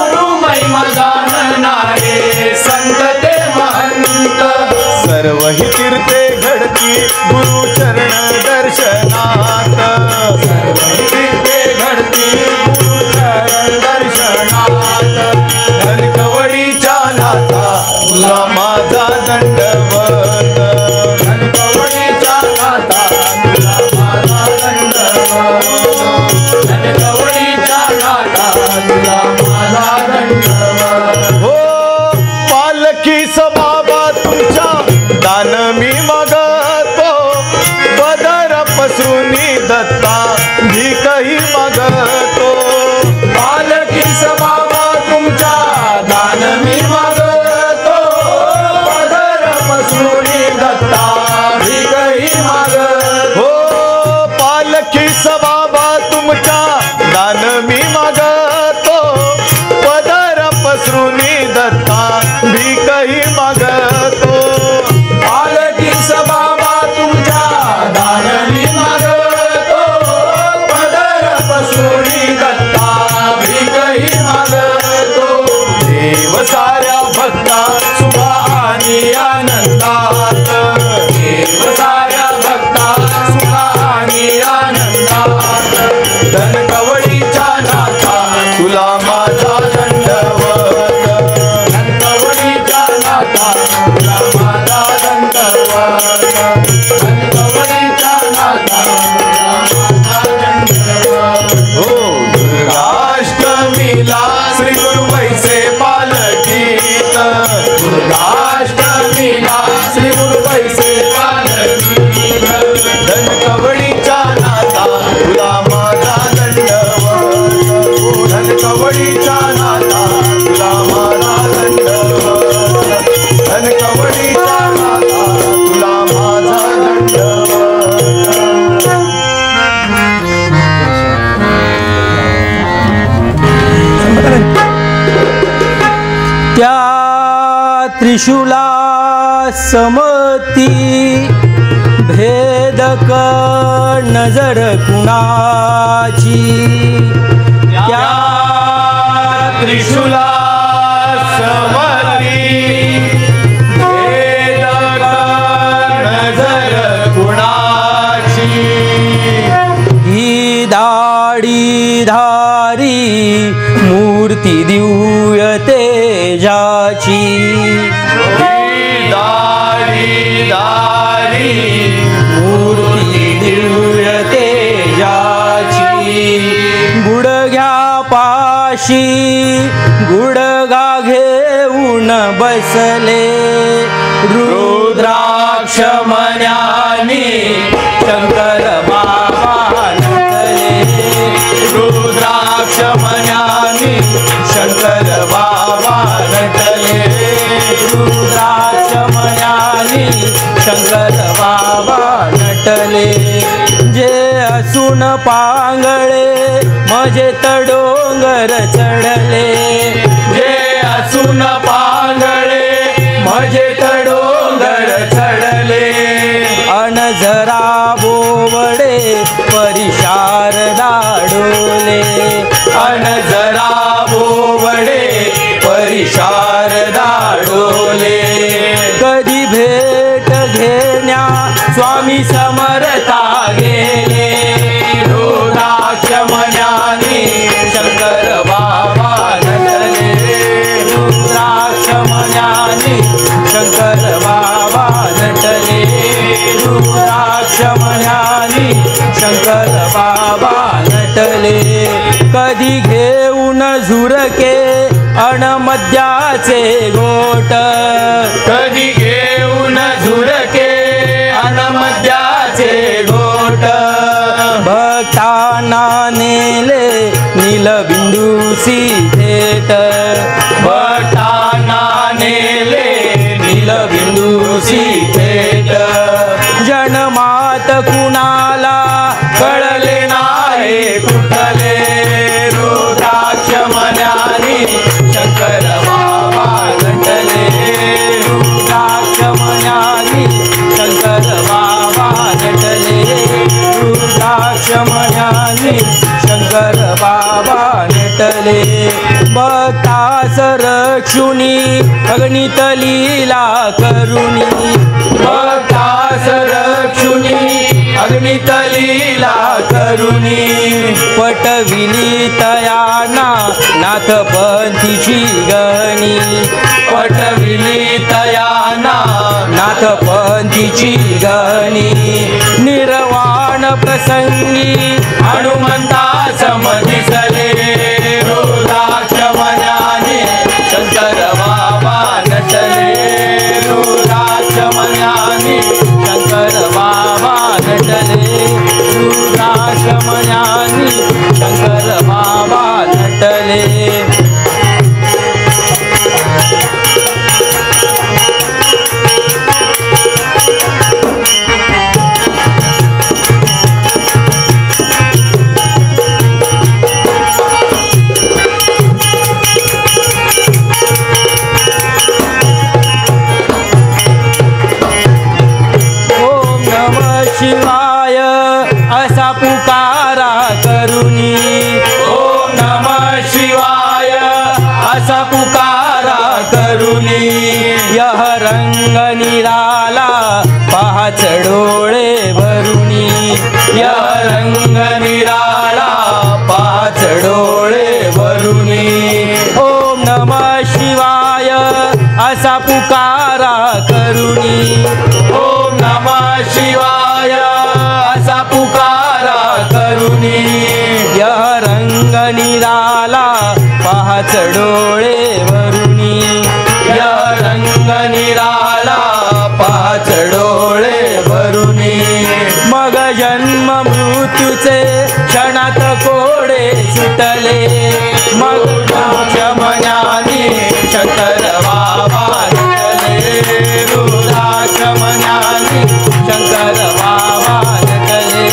गुरु महिमा जाणणारे संत ते महंत सर्व ही तीर्थे घडती गुरु चरण दर्शनात सर्व तीर्थे घडती गुरु चरण दर्शनात धनकवडीच्या नाथा तुला माझा दंडवत धनकवडीच्या नाथा तुला माझा दंडवत धनकवडीच्या नाथा तुला माझा दंडवत हो पालखी बाबा तुमच्या दान मी मागतो पदर पसरुनी दत्ता भीकही मागतो पालखीस बाबा तुमच्या दान मी मागतो पदर पसरुनी दत्ता भीकही मागतो हो पालखी बाबा तुमच्या दान मी मागतो पदर पसरुनी दत्ता भीकही मागतो पालखीस बाबा तुमच्या दान मी मागतो पदर पसरुनी दत्ता भीकही मागतो देव साऱ्या भक्ता सुभा आणि आनंदात देव साऱ्या भक्ता सुभा आणि आनंदात धनकवडीच्या नाथा तुला माझा दंडवत धनकवडीच्या नाथा तुला माझा दंडवत धनकवडीच्या नाथा तुला माझा दंडवत हो दुर्गाष्टमीला श्री गुरु वैसे पालखीत दुर्गाष्टमीला श्री गुरु पैसे पालखीत धनकवडीच्या नाथा तुला माझा दंडवत धनकवडीच्या नाथा तुला माझा दंडवत धनकवडीच्या नाथा तुला माझा त्या त्रिशूला समती भेदक नजर कुणाची त्या त्रिशूला समती भेदक नजर कुणाची ही दाढी धारी मूर्ती दिव्य तेजाची दारी मूर्ती दिव्य तेजाची गुडघ्या पाशी गुडघा घेऊन बसले रुद्राक्ष मन्यानी शंकर बाबा नटले रुद्राक्ष मन्यानी शंकर बाबा नटले रुद्राक्ष मन्यानी शंकर बाबा नटले जे असून पांगळे मजे तडोंगर चढले जे असून पांगळे मजे तडोंगर चढले अनझरा बोवडे परिशार दाडोले अनजरा बोबडे परिशार दाडोले कधी भेट घेण्या स्वामी समर्था गेले रुद्राक्ष मन्यानी शंकर बाबा नटले रुद्राक्ष मन्यानी शंकर बाबा नटले रुद्राक्ष मन्यानी शंकर बाबा नटले कधी घेऊन झुरके अणमद्याचे गोट कधी घेऊन झुरके अनमद्याचे घोट भर भक्तांना नेले नीलबिंदूसी थेट भक्तांना नेले नीलबिंदूसी थेट जन्मात कुणाला कळले नाही कुठले रुद्राक्ष मन्यानी शंकर बाबा नटले रुद्राक्ष मन्यानी शंकर बाबा नटले रुद्राक्ष मन्यानी शंकर बाबा नटले भक्तास रक्षुनी अग्नित लीला करुणी भक्तास रक्षुनी अग्नित लीला करुणी पटविली तयाना नाथपंथीची गणी पटविली तयाना नाथपंथीची गणी निर्वाण प्रसंगी हनुमंता समदिसले रुद्राक्ष मन्यानी शंकर बाबा नटले रुद्राक्ष मन्यानी शंकर बाबा नटले रुद्राक्ष मन्यानी शंकर बाबा नटले शिवाय असा पुकारा करुणी ओम नमः शिवाय असा पुकारा करुणी यह रंग निराला पाच डोळे भरुणी या रंग निराळा पाच डोळे भरुणी ओम नमः शिवाय असा पुकारा करुणी ओम नमः शिवाय असा पुकारा करुणी यह रंग निराला पाच डोळे भरुणी या रंग निराळा पाच डोळे भरुणी मग जन्म मृत्यूचे क्षणात कोडे सुटले मग मन्यानी शंकर बाबा नटले रुद्राक्ष मन्यानी शंकर बाबा नटले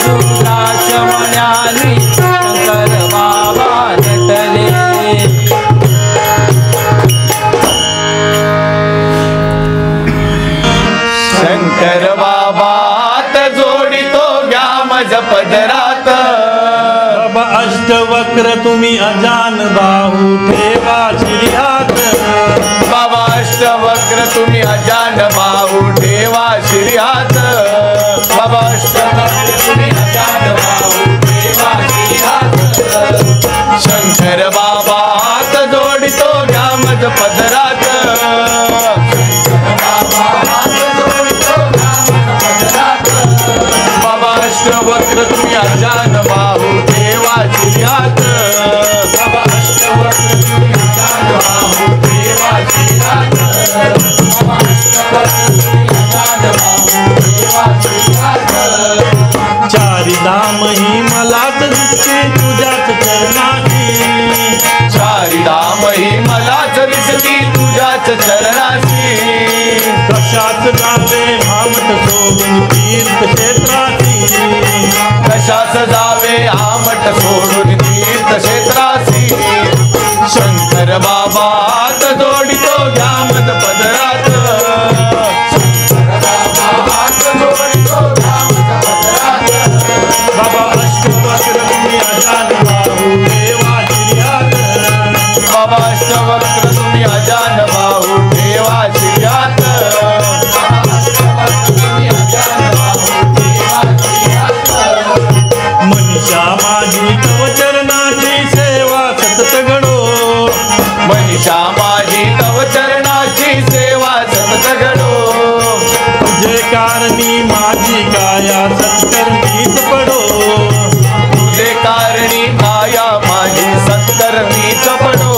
रुद्राक्ष मन्यानी शंकर बाबा नटले शंकर बाबात जोडितो घ्या मज पदरात बाबा अष्टवक्र तुम्ही अजान बाहू ठेवा शिर्यात बाबा अष्टवक्र तुम्ही अजान बाहू ठेवा शिर्यात बाबा अष्टवक्र तुम्ही अजान बाहू ठेवा शिर्यात शंकर बाबा हात जोडितो घ्या मज पदरात बाबा अष्टवक्र तुम्ही अजान बाहू ठेवा शिर्यात बाबा अष्टवक्र तुम्ही अजान बाहू ठेवा शिर्यात बाबा अष्टवक्र तुम्ही अजान बाहू ठेवा शिर्यात चारी धाम ही मलाच दिसते तुझ्याच चरणाची चारी धाम ही मलाच दिसती तुझ्याच चरणाची कशाच जावे भामट सोडून तीर्थ क्षेत्राची कशाच जावे आमट सोडून तीर्थ क्षेत्रासी शंकर बाबा हात जोडितो घ्या मज पदरात शंकर बाबा हात जोडितो घ्या मज पदरात बाबा अष्टवक्र तुम्ही अजान बाहू ठेवा शिर्यात बाबा अष्टवक्र तुम्ही अजान बाहू ठेवा शिर्यात मनीषा माझी तव चरणाची सेवा सतत घडो मनीषा माझी तव चरणाची सेवा सतत घडो तुझे कारणी माझी काया सत्कर्मीच पडो तुझे कारणी माया माझी सत्कर्मीच पडो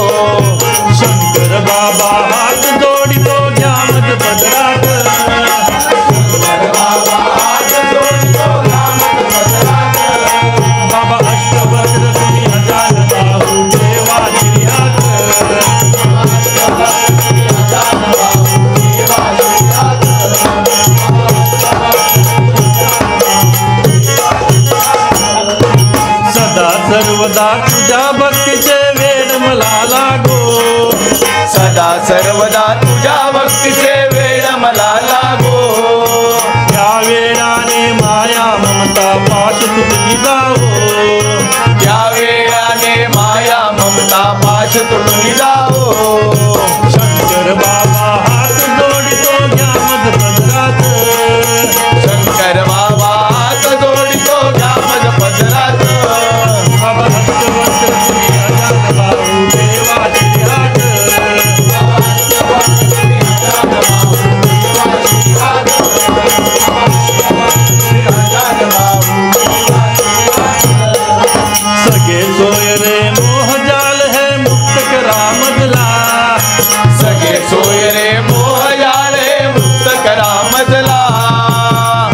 शंकर बाबा सर्वदा तुझ्या भक्तीचे वेड मला लागो. सदा सर्वदा तुझ्या भक्तीचे वेळ मला लागो. या वेळाने माया ममता पाश तुटली जावो. या वेळाने माया ममता पाश तुटून जाओ. शंकर बाबा हात जोडितो घ्या मज पदरात. शंकर बाबा हात जोडितो घ्या मज पदरात. बाबा हस्तवस्त्र तुम्ही अजान भाऊ देवाची हात. सगे सोय रे मोहजाल है मुक्त करा मजला. सगळे सोय रे मोहजाळे मुक्त करा मजला.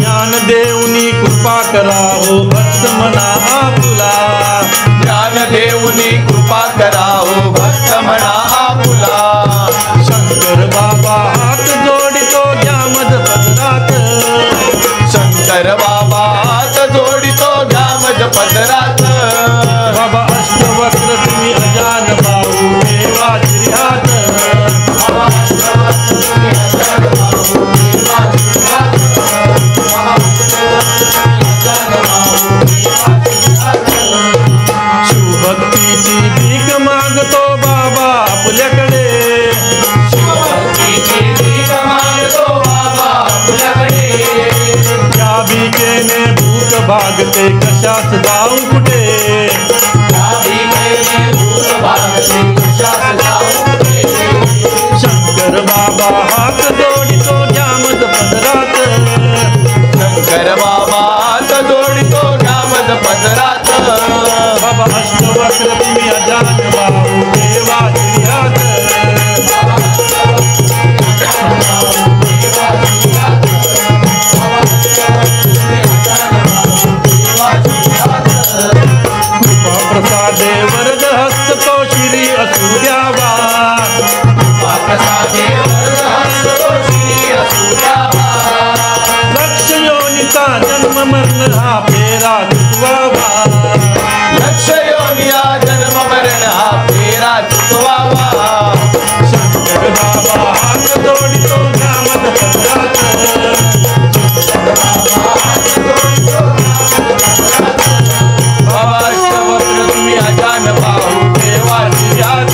ज्ञान देऊनी कृपा करा हो भक्त मना आपुला. ज्ञान देऊनी कृपा करा हो भक्त म्हणा आपुला. शंकर बाबा हात जोडितो घ्या मज पदरात. शंकर बाबा हात जोडितो घ्या मज पदरात. बाबा अष्टवक्र तुम्ही अजान भाऊ देवाची हात. शिवभक्तीची भीक मागतो बाबा आपल्याकडे. शिवभक्तीची भीक मागतो बाबा आपल्याकडे. त्या भीकेने भूक भागते कशात जाऊ कुठे. त्या भीकेने भूक भागते कशात जाऊ कुठे. शंकर बाबा हात जोडितो घ्या मज पदरात. शंकर बाबा हात जोडितो घ्या मज पदरात. बाबा अष्टवक्र तुम्ही अजान भाऊ देवाची हात. कृपा प्रसादे वरद हस्त तो श्री असू द्यावा. प्रसादे वरद हस्त तो श्री असू द्यावा. लक्ष योनिचा जन्म मरण हा फेरा चुकवावा. लक्ष योनिया जन्म मरण हा फेरा चुकवावा. शंकर बाबा हात जोडितो घ्या मज पदरात. बाबा अष्टवक्र तुम्ही अजान भाऊ देवाची हात.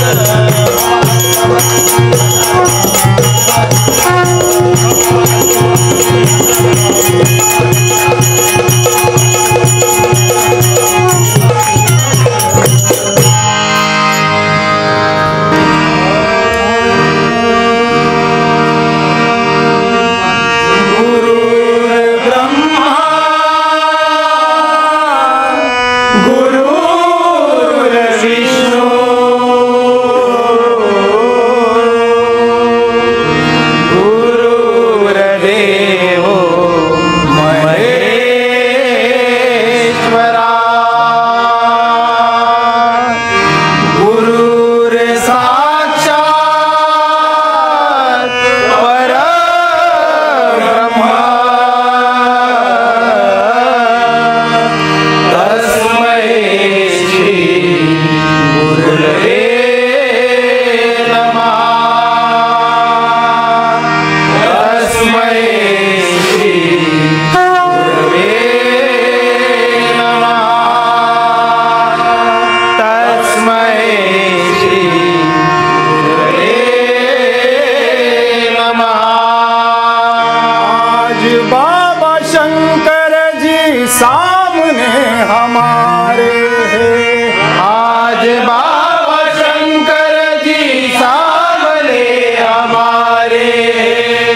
सामने हमारे हैं। आज बाबा शंकर जी सामने हमारे।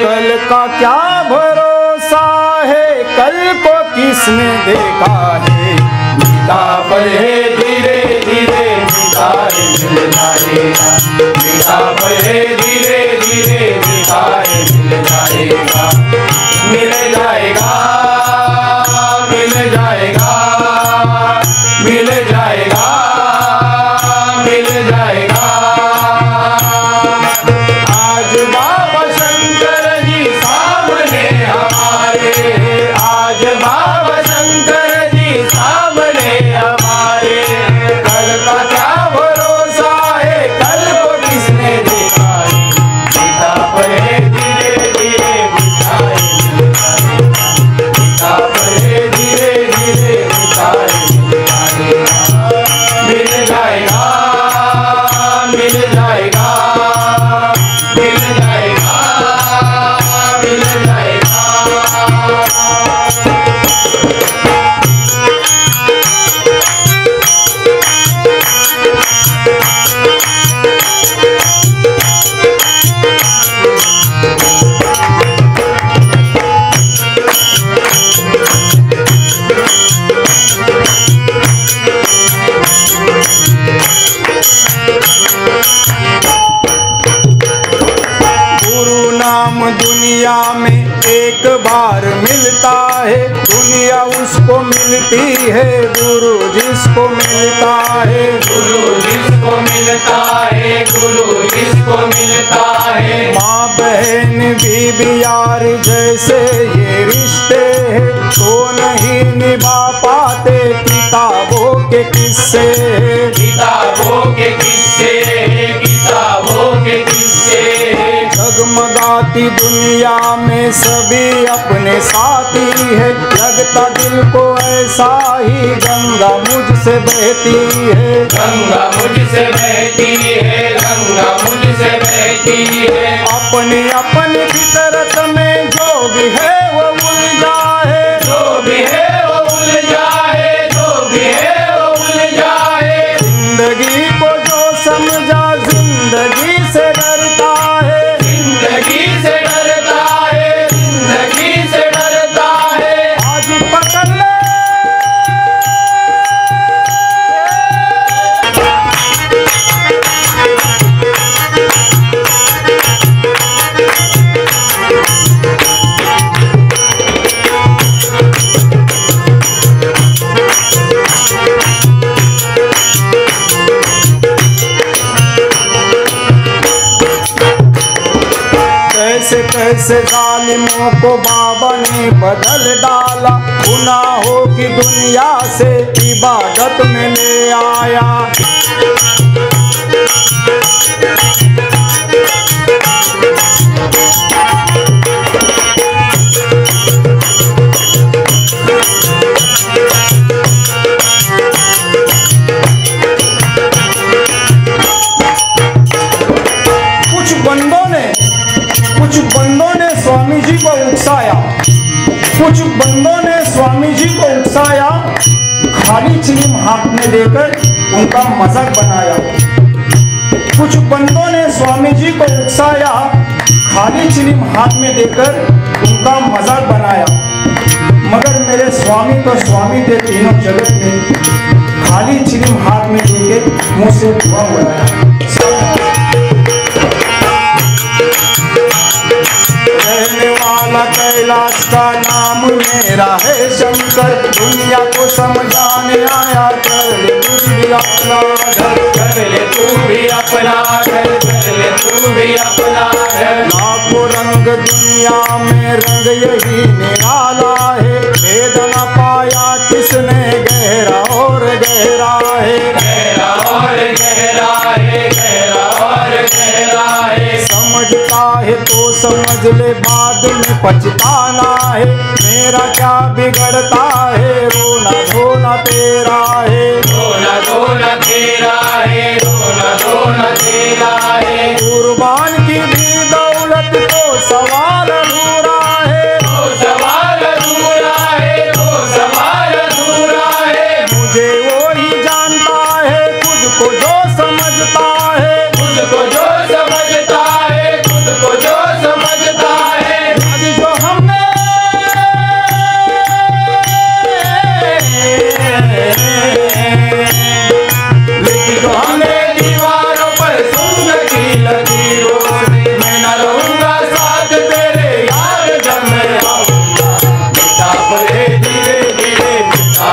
कल का क्या भरोसा है, कल को किसने देखा है। मीठा पल है धीरे धीरे मिठाई मिल जाएगा। मीठा पल है धीरे धीरे मिठाई मिल जाएगा। मिल जाएगा, मिल जाएगा, मिल जाएगा, मिल जाएगा। आज बाबा शंकर जी सामने हमारे। आज बाबा शंकर जी सामने हमारे। दुनिया में एक बार मिलता है, दुनिया उसको मिलती है, गुरु जिसको मिलता है। गुरु जिसको मिलता है, गुरु जिसको मिलता है। माँ बहन बीबी यार जैसे ये रिश्ते हैं, तो नहीं निभा पाते किताबों के किस्से। किताबों के किस्से, किताबों के किस्से। जगमगाती दुनिया में सभी अपने साथी है, लगता दिल को ऐसा ही गंगा मुझसे बहती है। गंगा मुझसे बहती है, गंगा मुझसे बहती है। अपनी अपनी फितरत में जो भी है वो उलझा है, जो भी है वो उलझा है, जो भी है वो उलझा है। जिंदगी को जो समझा जिंदगी से डरता है, जिंदगी से डरता है, जिंदगी से डरता है। आज पकड़ ले कैसे कैसे जालिमों को बाबा ने बदल डाला, गुनाहों की दुनिया से इबादत में ले आया। कुछ बंदों ने स्वामी जी को उकसाया, कुछ बंदों ने स्वामी जी को उकसाया, खाली चिलिम हाथ में देकर उनका मजाक बनाया। कुछ बंदों ने स्वामी जी को उकसाया, खाली चिलिम हाथ में देकर उनका मजाक बनाया। मगर मेरे स्वामी तो स्वामी थे तीनों जगत में, खाली चिलिम हाथ में देके मुझसे दुआ बनाया। रहने वाला कैलाश का नाम मेरा है शंकर, दुनिया को समझाने आया, कर ले तू भी अपना घर, कर ले तू भी अपना घर, कर ले तू भी अपना घर। लाखों रंग दुनिया में रंग यही निराला है, भेद न पाया किसने गहरा और गहरा है। गहरा और गहरा है, गहरा और गहरा है। समझता है तो समझ ले बाद में पछताना है, मेरा क्या बिगड़ता है, रोना धोना तेरा है। रोना धोना तेरा है, रोना धोना तेरा है। कुर्बान की भी दौलत तो सवाल अधूरा है, तो सवाल अधूरा है, तो सवाल अधूरा है। मुझे वो ही जानता है खुद को जो समझता है, खुद को जो समझता है, खुद को जो समझता है। आज जो हमने लेकिन जो हमने दीवारों पर सुन की लकीरों से, मैं न रहूंगा साथ तेरे यार जब मैं आऊंगा। मिटा पड़े धीरे धीरे मिटा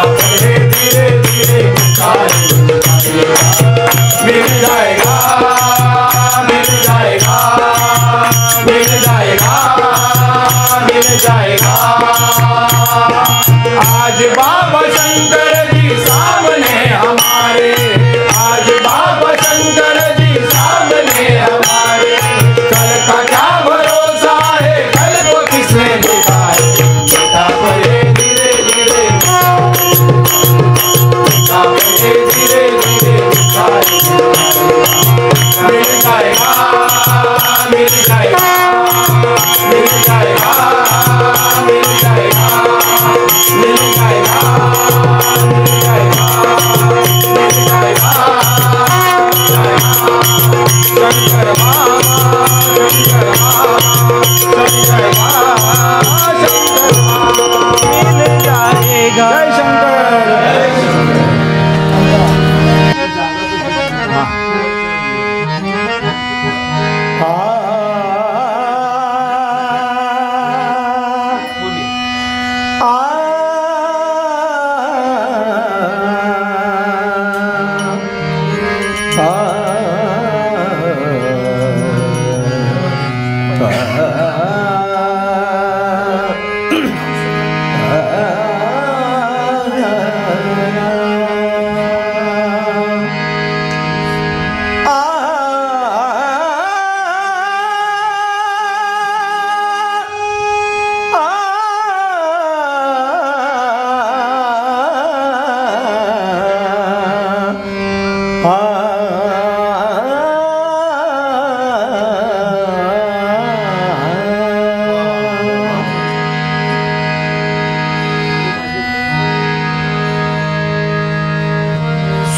पड़े धीरे धीरे मिल जाएगा, मिल जाएगा, मिल जाएगा, मिल जाएगा। आज बाबा शंकर जी सामने हमारे, आज बाबा शंकर जी सामने हमारे। कल का क्या भरोसा है, कल को किसने देखा है। मिटा पड़े धीरे धीरे, मिटा पड़े धीरे धीरे, मिल जाएगा, मिल जाएगा, मिल जाएगा, मिल जाएगा, मिल जाएगा, मिल जाएगा, मिल जाएगा। शंकर माँ, शंकर माँ, शंकर माँ, शंकर माँ, मिल जाएगा। जय शंकर।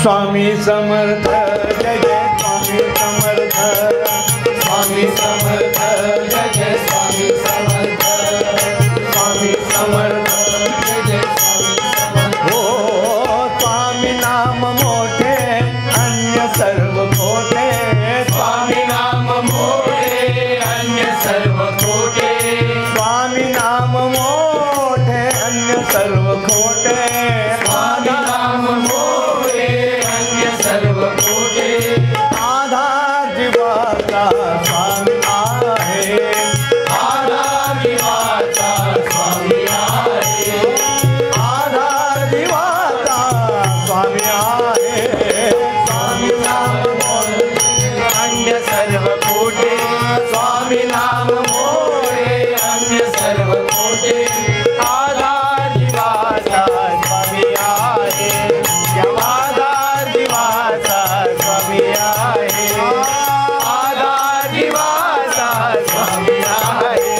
स्वामी समर्थ जय जय स्वामी समर्थ, स्वामी समर्थ जय जय स्वामी समर्थ, स्वामी समर्थ जय जय स्वामी समर्थ। हो स्वामी नाम मोठे अन्य सर्व खोटे, स्वामी नाम मोठे अन्य सर्व खोटे, स्वामी नाम मोठे अन्य सर्व खोटे, स्वामी नाम मोठे अन्य सर्व खोटे। आधार जीवाचा स्वामी आहे, आधार जीवाचा स्वामी आहे, आधार जीवाचा स्वामी आहे, स्वामी नाम मोठे अन्य सर्व खोटे, स्वामी नाम मोठे अन्य सर्व खोटे। आधार जीवाचा स्वामी आहे, आधार जीवाचा स्वामी आहे, आधार जीवाचा स्वामी आहे।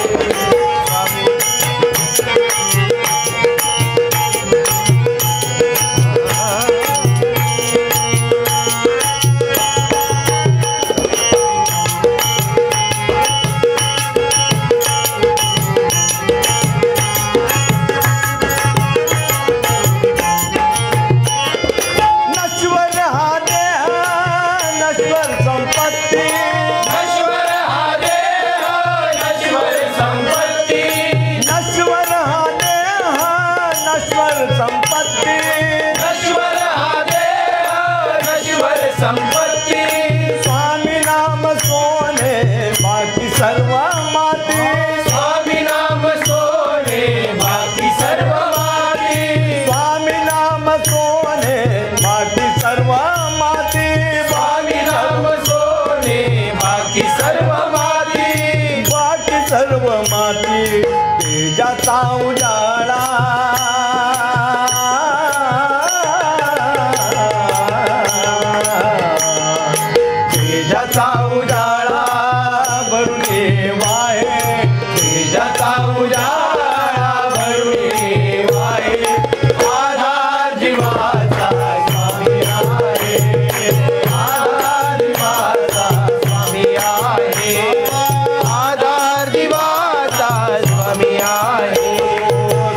नश्वर हा देह नश्वर संपत्ती, नश्वर हा देह नश्वर संपत्ती, नश्वर हा देह नश्वर संपत्ती, नश्वर हा देह नश्वर संपत्ती। स्वामी नाम सोने बाकी सर्व माती, स्वामी नाम सोने बाकी सर्व माती, स्वामी नाम सोने बाकी सर्व माती, स्वामी नाम सोने बाकी सर्व माती, बाकी सर्व माती तेजाचा उजाळा, तेजाचा उजाळा भरून वाहे, तेजाचा उजाळा भरून वाहे। आधार जीवाचा स्वामी आहे, आधार जीवाचा स्वामी आहे, आधार जीवाचा स्वामी आहे।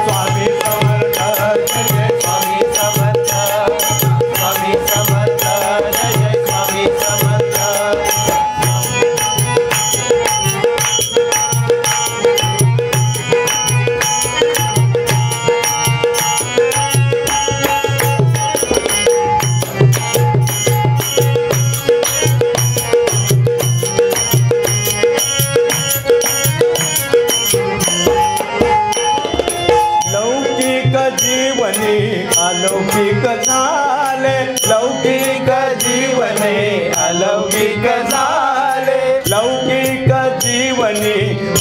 स्वामी समर्थ जय जय स्वामी समर्थ, स्वामी समर्थ जय जय स्वामी समर्थ। लौकिक जीवनी अलौकिक झाले, लौकिक जीवने अलौकिक झाले, लौकिक जीवनी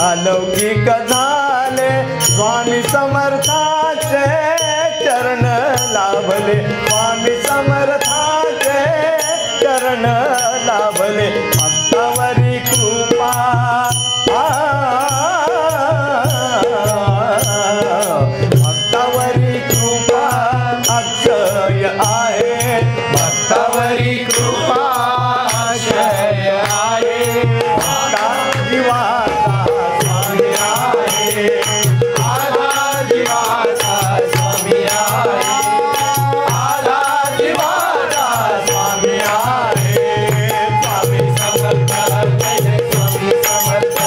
अलौकिक झाले, स्वामी समर्थाचे चरण लाभले, स्वामी समर्थाचे चरण लाभले, भक्तावरी कृपा भक्तावरी कृपा अक्षय आहे, भक्तावरी कृपा आशय आहे, भक्ता जीवाचा स्वामी आहे, आधार जीवाचा स्वामी आहे, आधार जीवाचा स्वामी आहे। स्वामी समर्थ जय जय स्वामी समर्थ,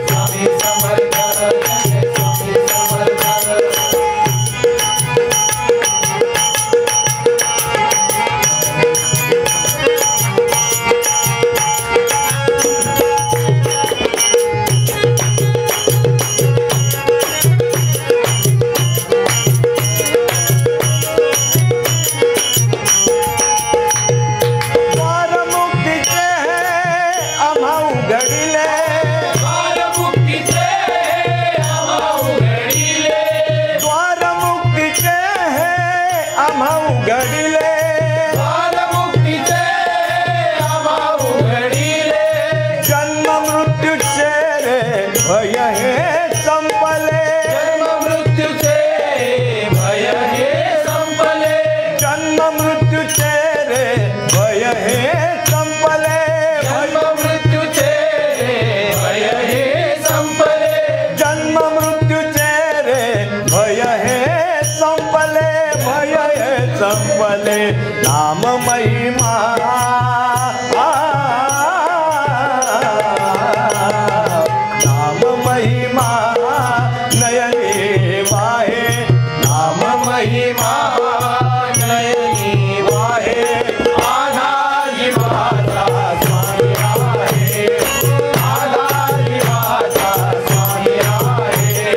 स्वामी समर्थ जय जय स्वामी समर्थ। द्वार मुक्तीचे आम्हा उघडिले, द्वार मुक्तीचे आम्हा उघडिले, द्वार मुक्तीचे आम्हा उघडिले, द्वार मुक्तीचे आम्हा उघडिले, जन्म मृत्यूचे रे भय हे संपले, जन्म मृत्यूचे भय हे संपले, जन्म मृत्यूचे संपले नाम महिमा नाम महिमा नयनी वाहे नाम महिमा नयनी वाहे आधा जीवाचा स्वामी आहे आधा जीवाचा स्वामी आहे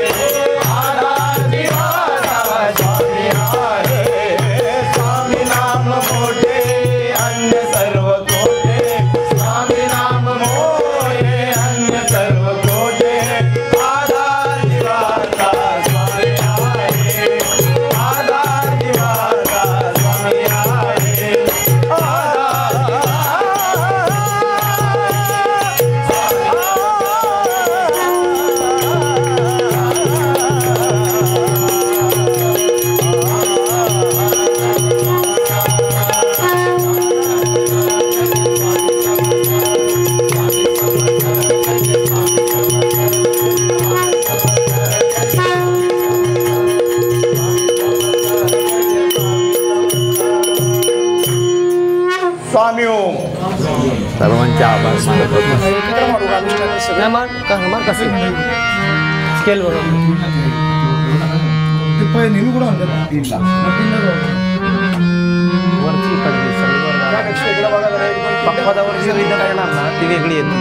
आधा जीवाचा स्वामी आहे स्वामी नाम मोठे अन्य सर्व कोठे स्वामी नाम मोठे अन्य सर्व कोठे आधा जीवाचा स्वामी आहे आधा जीवाचा स्वामी आहे स्वामी ओम सर्वांचे आभार मानत होतो. सगळ्या कसं स्केल बरोबर वरची कडली पक्वादावरची रीत करणार ना ती वेगळी येते.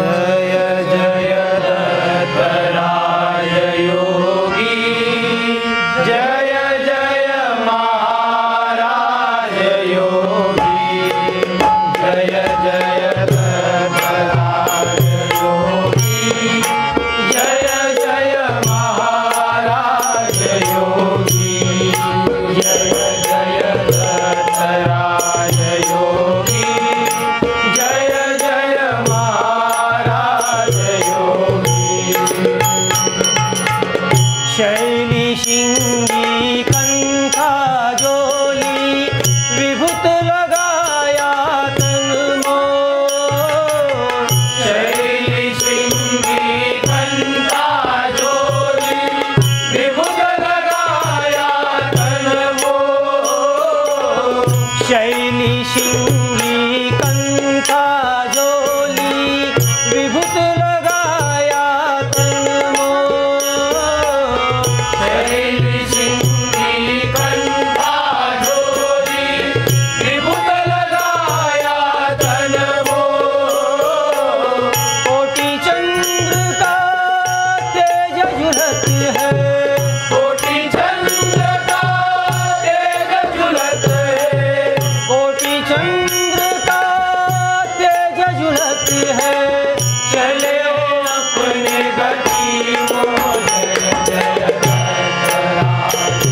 जय जय दत्तराय योगी जय जय महाराज योगी जय जय दत्तराय योगी जय जय महाराज योगी जय जय दत्तराय योगी जय जय महाराज योगी शैली शिंगी कंठा जोली विभूत लगाया तन मोर शैली शिंगी कंठा जोली विभुत लगाया तन मोर शैली शिंगी कंठा जोली विभूत लगाया तन मोर शैली शिंगी कंठा जोली विभुत लगाया तन मोर कोटि चंद्र का तेज झुलत है कोटि चंद्र का तेज झुलत है कोटि चंद्र का तेज झुलत है चले अपने गति मोह जय जय दत्तराय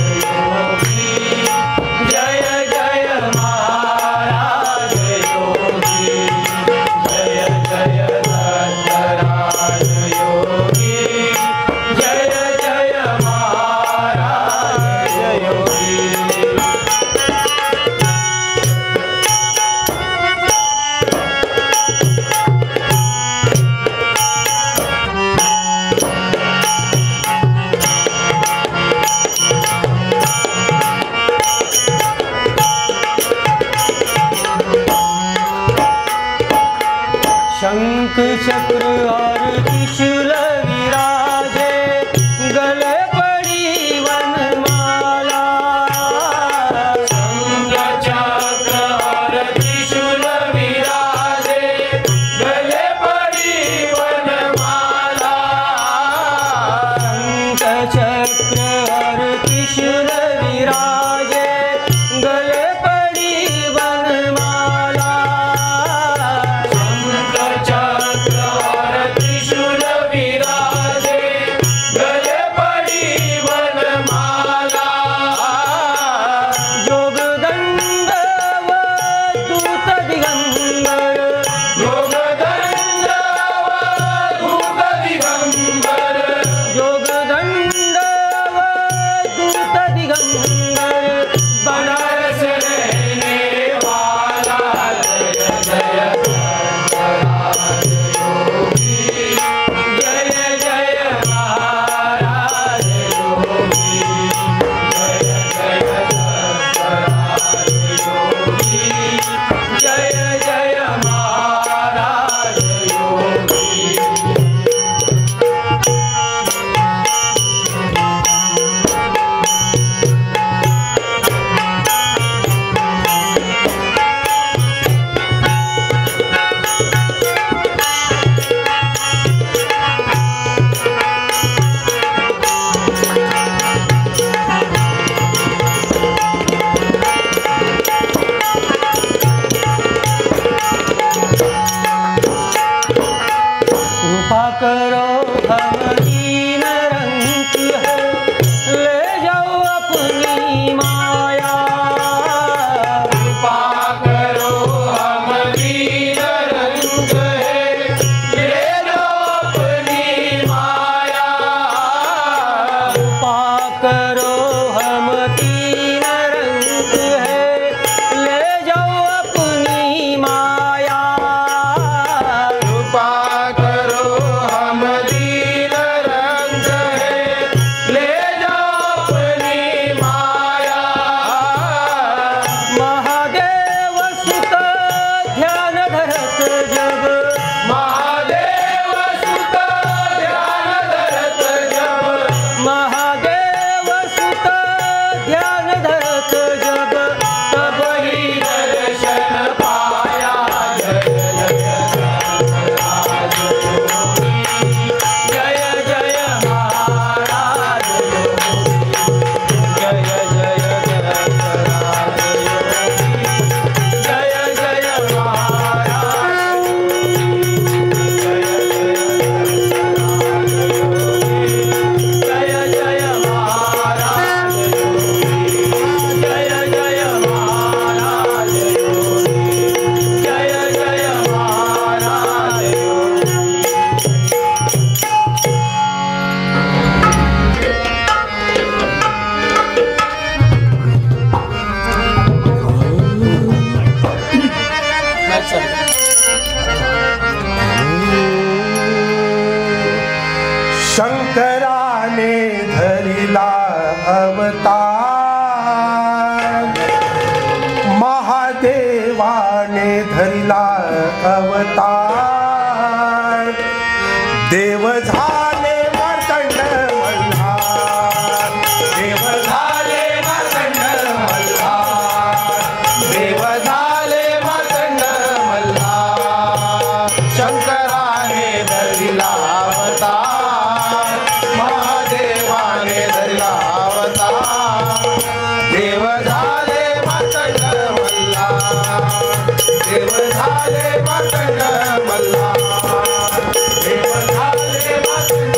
करो हम तीन रंग है, ले जाओ अपनी माया। कृपा करो हम दीन रंग है, ले जाओ अपनी माया। महादेव सुत ध्यान धरत जब, महादेव सुत ध्यान धरत जब, महादेव सुत ध्यान धरत जब, तब वही दर्शन पाया। जय जय महाराज जय जय महाराज जय जय महाराज जय जय महाराज जय जय महाराज जय जय महाराज। शंकराने धरिला अवतार, महादेवाने धरिला अवतार, देव झाले मार्तंड मल्हार, देव झाले मार्तंड मल्हार, देव झाले मार्तंड मल्हार। शंकराने धरिला अवतार, महादेवाने धरिला अवतार, देव झाले मार्तंड मल्हार, देव झाले मार्तंड मल्हार, देव झाले मार्तंड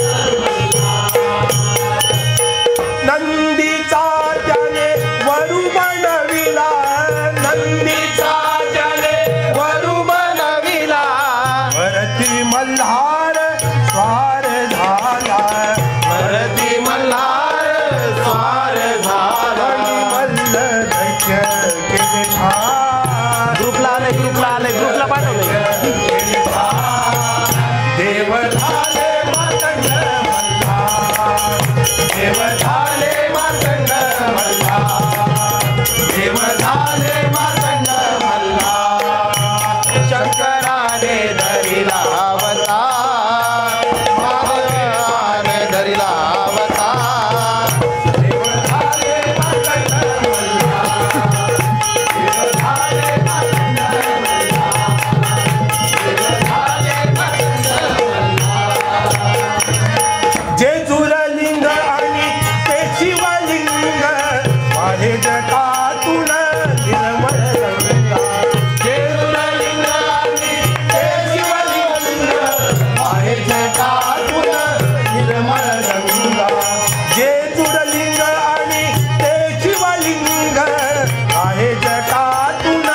नंदीचा त्याने वरू बनविला, नंदीचा जले वरू बनविला, वरती मल्हार स्वार झाला, भरती मल्हार स्वार झाला। मल्ल दैत्य केले ठार, ग्रुपला आले ग्रुपला पाठवलंय. देव झाले मार्तंड मल्हार, देव झाले मार्तंड मल्हार, देव झाले मार्तंड मल्हार। शंकराने धरिला अवतार, महादेवाने धरिला अवतार, देव झाले मार्तंड मल्हार, देव झाले मार्तंड मल्हार, देव झाले मार्तंड मल्हार। जेजुरलिंग आणि ते शिवलिंग वाहे जटातून निर्मळ गंगा, जेजुरलिंग आणि ते शिवलिंग आहे जटातून निर्मळ गंगा, जेजुरलिंग आणि ते शिवलिंग आहे जटातून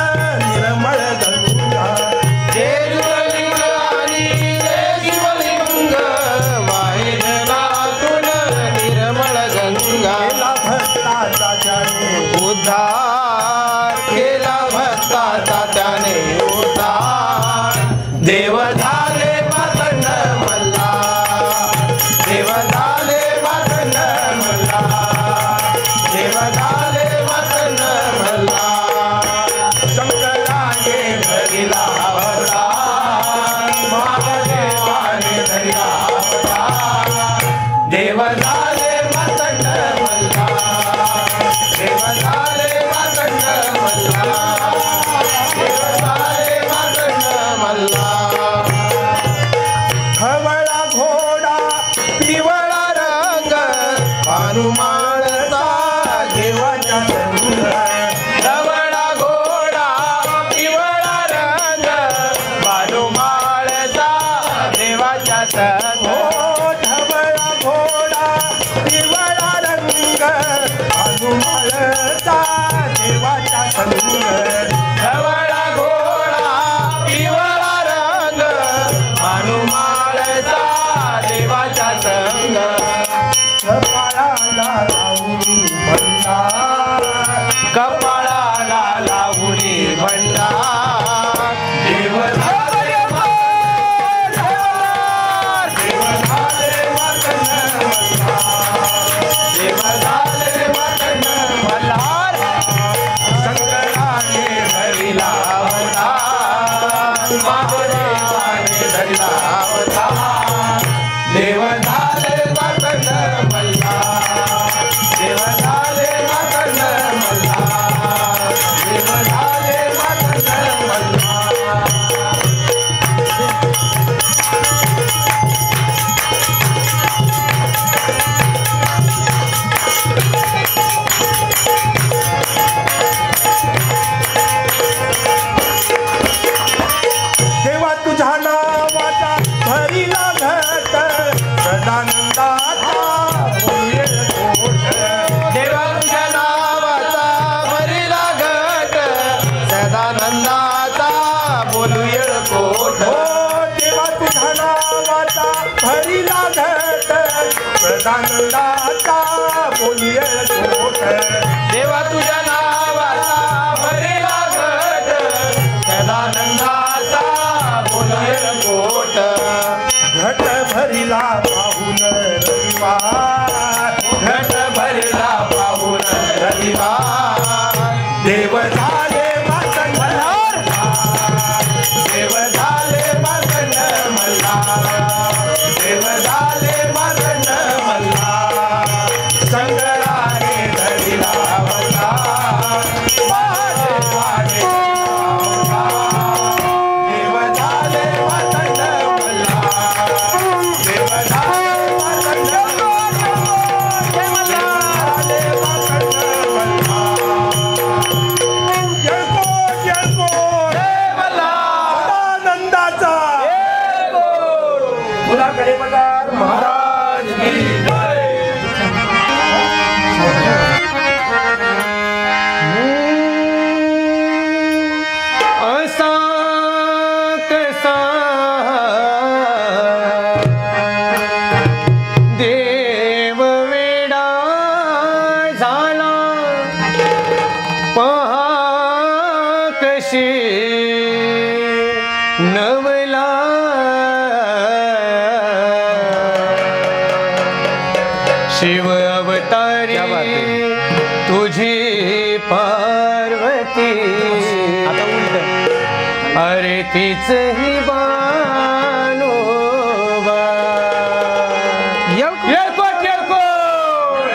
निर्मळ गंगा, जेजुरलिंग आणि ते शिवलिंग आहे जटातून निर्मळ गंगा। केला भक्ताचा त्याने उद्धार केला भक्ताचा त्याने उद्धार, देव झाले मार्तंड मल्हार, देव झाले मार्तंड मल्हार, देव झाले मार्तंड मल्हार। शंकराने धरिला अवतार, महादेवाने धरिला अवतार, देव झाले मार्तंड मल्हार, देव झाले मार्तंड मल्हार, देव झाले मार्तंड मल्हार। खवळा घोडा पिवळा रंग हनुमानचा देवाच्या संग, धवळा घोडा पिवळा रंग हनुमानचा देवाच्या संग, हो ढवळा घोडा पिवळा रंग हनुमानचा देवाच्या संग, धवळा घोडा पिवळा रंग हनुमानचा देवाच्या संग, कपाळाला कपाळाला लावणी भंडार देव झाले देव झाले वाकण मल्हार शंकराने धरिला अवतार महादेवाने धरिला अवतार देव झाले वाकण मल्हार देव झाले वाकण मल्हार देव झाले वाकण मल्हार देवा तुझ्या नावाचा भरिला घट सदानंदाचा बोलये कोट देवा तुझ्या नावाचा भरिला घट सदानंदाचा बोलूय कोट हो देवा तुझ्या नावाचा भरिला घट सदानंदाचा बोलये कोट देवा तुझ्या नावाचा भरिला घट सदानंदाचा बोलूय कोट घट भरिला पाहून रविवार घट भरला पाहून रविवार देव झाले वाकण मल्हार देव झाले वाकण मल्हार देव झाले वाकण मल्हार शंकराने धरिला अवतार महादेवाने धरिला अवतार देव झाले वाकण मल्हार देव झाले वाकण मल्हार देव झाले वाकण मल्हार जळकोट जळकोट सदानंदाचा मुलाकडे बघार महाराज की जय. असा कसा देव वेडा झाला पहा कशी नवला शिव अवतारी तुझी पार्वती अरे तीच ही बानोबा येळकोट येळकोट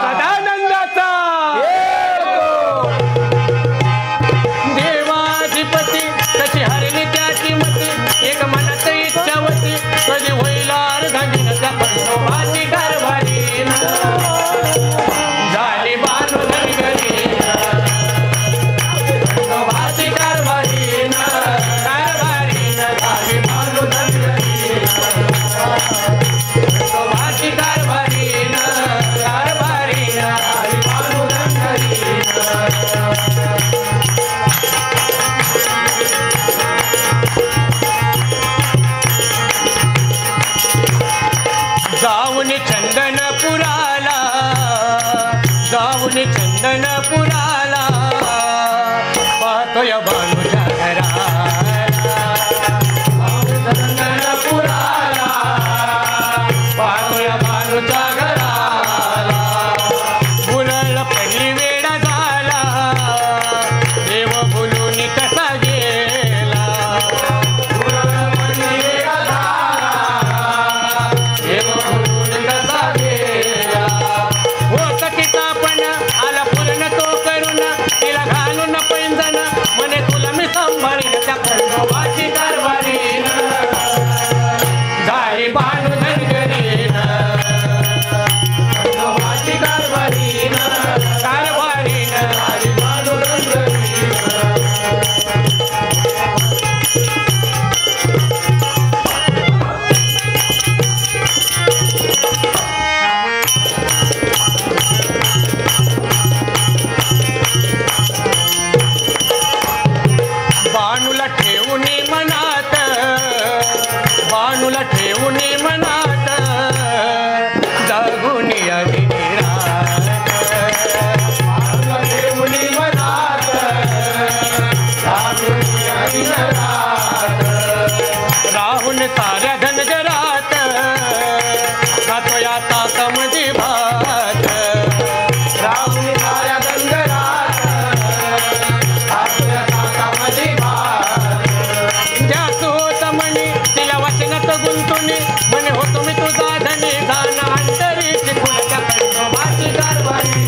सदानंदाचा देवाधिपती तशी हरली त्याची मती एक मनात इच्छावती कधी होईल अर्धांगिनीचा खंडोबाची कारभारी झाली बानू धनगरी खंडोबाची कारभारी झाली बानू धनगरी खंडोबाची कारभारी झाली बानू धनगरी जाऊन चंदनपुराला जाऊन चंदनपुराला पाहतोय बानूच्या घराला चंदनपुराला पाहतोय बानूच्या घराला बुलल पहिली वेळा झाला देव बोलून कसा गेला बुलल पहिली वेळा झाला देव बोलून कसा गेला हो सखीचा पण आला पूर्ण तो करून तिला घालून पैंजण म्हणे तुला मी सांभाळीन त्या खंडोबाची कारभारी झाली बानू धनगरी खंडोबाची कारभारी झाली बानू धनगरी राहुल साऱ्या धनगरात खातो या ताकामध्ये भात राहुल साऱ्या धनगरात खातो या ताकामध्ये भात ज्याचं होत म्हणे तिला वचनात गुंतून म्हणे होतो मी तुझा धनी गाणं अंतरीच कुणाच्या खंडोबाची कारभारी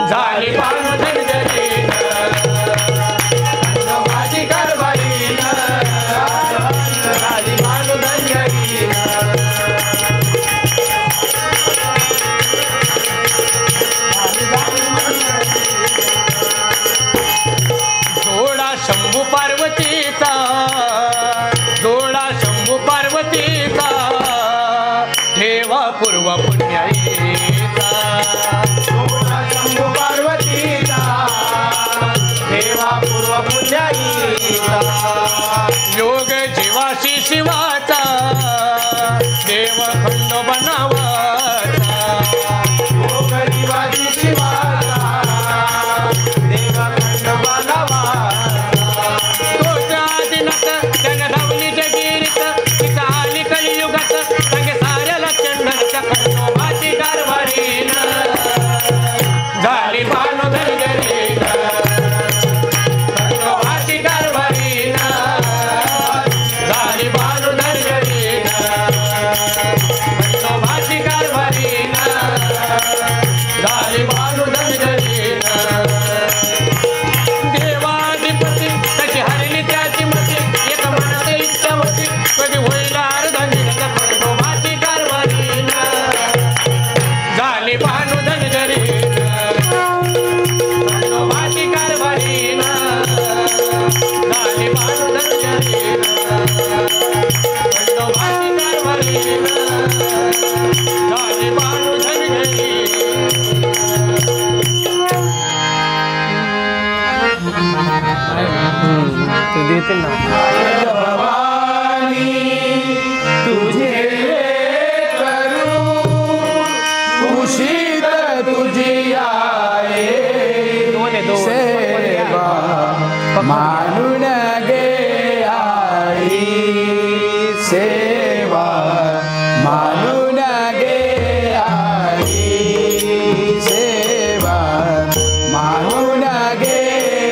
झाली पान धनगरी खंडोबाची कारभारी झाली पान धनगरी जोडा शंभू पार्वतीचा जोडा शंभू पार्वतीचा ठेवा पूर्व पुण्याईचा शंभू पार्वतीचा देवा पूर्व पुण्याईचा योग जीवाशी शिवाचा देव खंडोबा नावाचा योग जीवाची शिवाचा देवा खंडोबा नावाचा तोच्या आदिनाथ त्यानं धावली जगिरीत तिचा आली कलियुगात संगे साऱ्याला चंदनच्या खंडोबाची कारभारी झाली भानु धनगरी खंडोबाची कारभारी झाली भानु धनगरी खंडोबाची कारभारी झाली भानु धनगरी देवाधिपती तशी हरली त्याची मती एक मनात इच्छा होती कधी होईल अर्धांगिनीच्या खंडोबाची कारभारी झाली भानु धनगरी खंडोबाची कारभारी झाली भानु धनगरी खंडोबाची कारभारी झाली भानु धनगरी भवानी तुझे करू कुशीत तुझी आहे सेवा मानून गे आई सेवा मानून गे आई सेवा मानून गे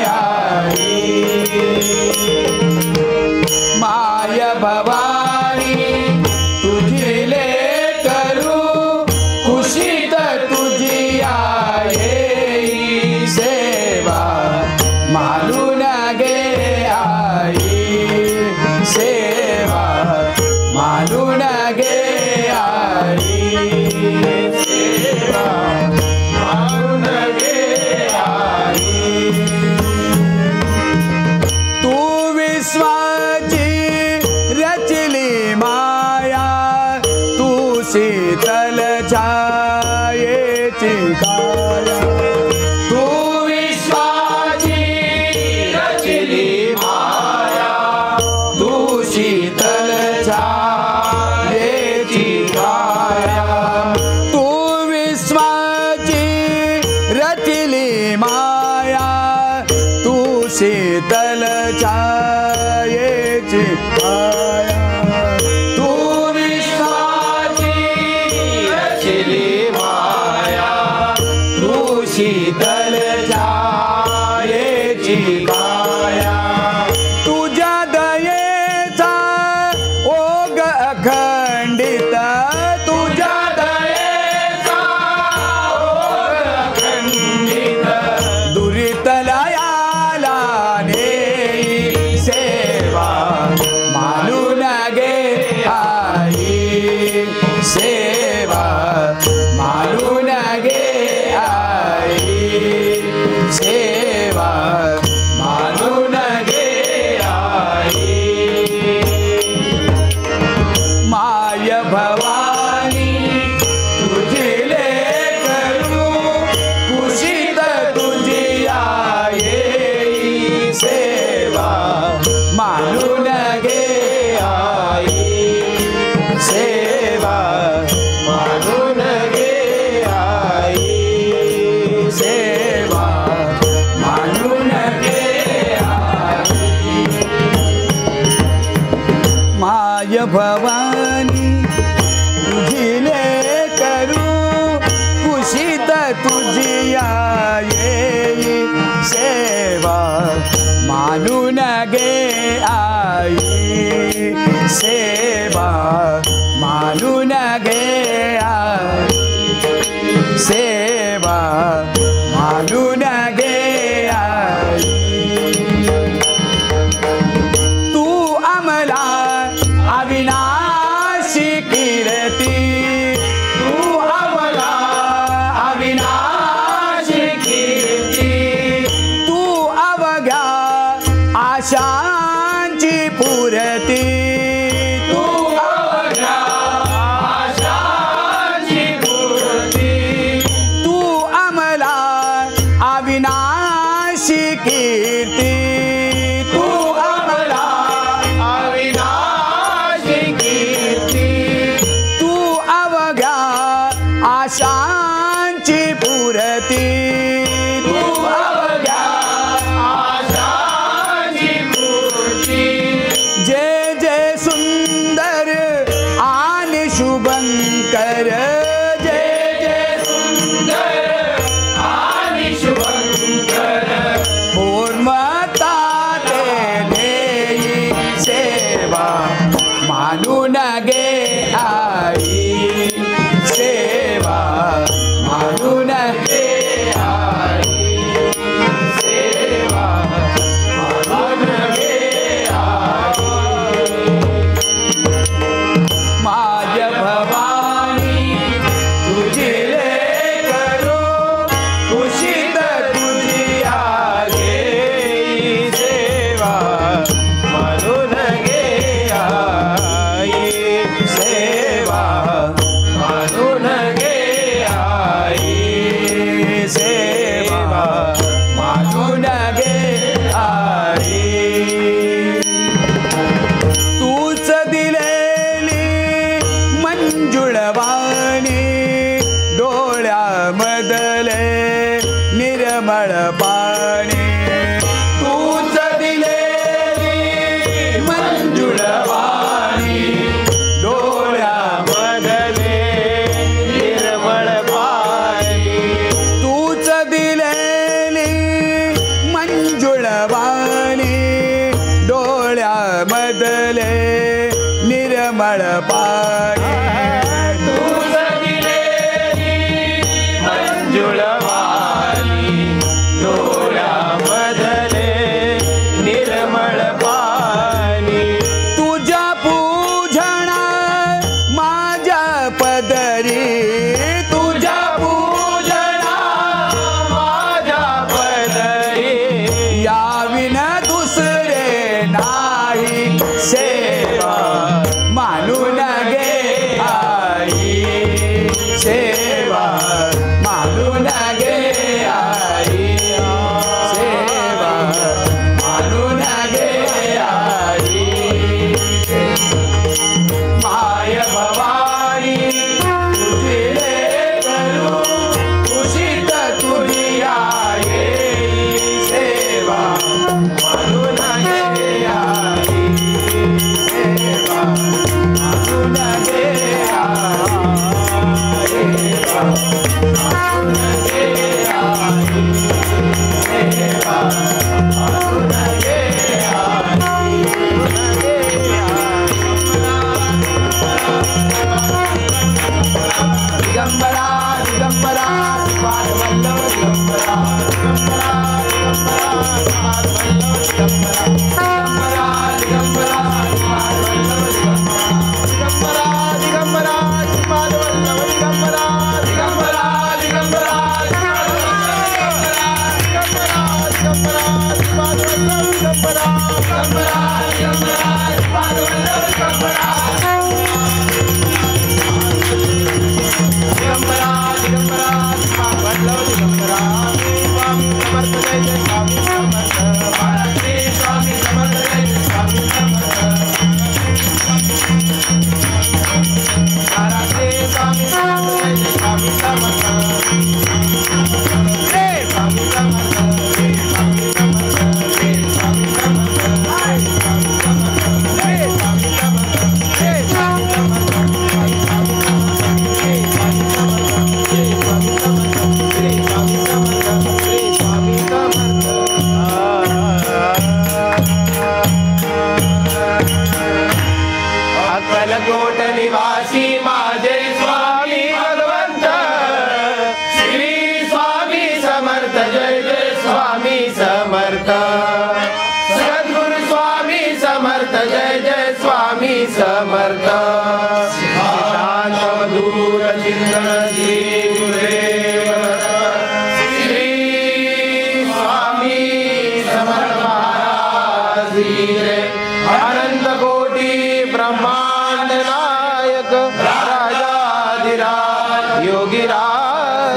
आई माय भवानी तुझी करू कुशीत तुझी आहे सेवा मानून गे आई सेवा मानून गे आई सेवा मानून गे आई तू विश्वाची रचली माया तू शीतल छायेची काया तू विश्वाची रचली माया तू शीतल छायेची काया तू विश्वाची रचली माया तू शीतल छायेची काया तू विश्वाची रचली माया तू शीतल छायेची काया तुझ्या दयेचा ओघ अखंडित तुझ्या दयेचा ओघ अखंडित दुरितलयाला नेई सेवा मानून घे आई, सेवा मानून घे आई. तू आम्हाला अविनाशी कीर्ती, तू आम्हाला अविनाशी कीर्ती, तू अवघ्या आशांची पूर्ती, तू अवघ्या आशांची पूर्ती, तू आम्हाला अविनाशी कीर्ती, तू आम्हाला अविनाशी कीर्ती, तू अवघ्या आशांची पूर्ती, तू अवघ्या आशांची पूर्ती. जय जय सुंदर आणि शुभंकर, जय जय सुंदर आणि शुभंकर, पूर्णता देई सेवा मानून घे आई, सेवा मानून घे आई, सेवा मानून घे आई. माझ्या भवानी तुझी लेकरू, कुशीत तुझी आगे, सेवा मानून घे आई, सेवा मानून घे आई, सेवा मानून घे आई. तूच दिलेली मंजुळवाणी, डोळ्यामधले निर्मळ पाणी, तूच दिलेली मंजुळवाणी, डोळ्यामधले निर्मळ पाणी, तूच दिलेली मंजुळवाणी, डोळ्यामधले निर्मळ पाणी, तूच दिलेली मंजुळवाणी, डोळ्यामधले निर्मळ पाणी. तुझ्या पूजना माझ्या पदरी, तुझ्या पूजना माझ्या पदरी, याविन दुसरे नाही सेवा मानून घे आई, सेवा मानून घे आई, सेवा मानून घे आई. माय भवानी तुझी लेकरू, कुशीत तुझी आगे, सेवा मानून घे आई, सेवा मानून घे आई, सेवा मानून घे आई, सेवा मानून घे दिगंबरा दिगंबरा पादवल्लभ दिगंबरा, दिगंबरा दिगंबरा पादवल्लभ दिगंबरा, दिगंबरा दिगंबरा पादवल्लभ दिगंबरा, दिगंबरा दिगंबरा पादवल्लभ दिगंबरा, दिगंबरा दिगंबरा दिगंबरा पादवल्लभ दिगंबरा, दिगंबरा दिगंबरा पादवल्लभ दिगंबरा. दिगंबरा दिगंबरा पादवल्लभ दिगंबरा, स्वामी समर्थ जय जय स्वामी समर्थ, महाराज स्वामी समर्थ जय जय स्वामी समर्थ, महाराज स्वामी समर्थ जय जय स्वामी समर्थ, जय स्वामी समर्थ, जय स्वामी समर्थ, जय स्वामी समर्थ, जय स्वामी समर्थ, जय स्वामी समर्थ, जय स्वामी समर्थ, जय स्वामी समर्थ, जय स्वामी समर्थ, जय स्वामी समर्थ, जय स्वामी समर्थ.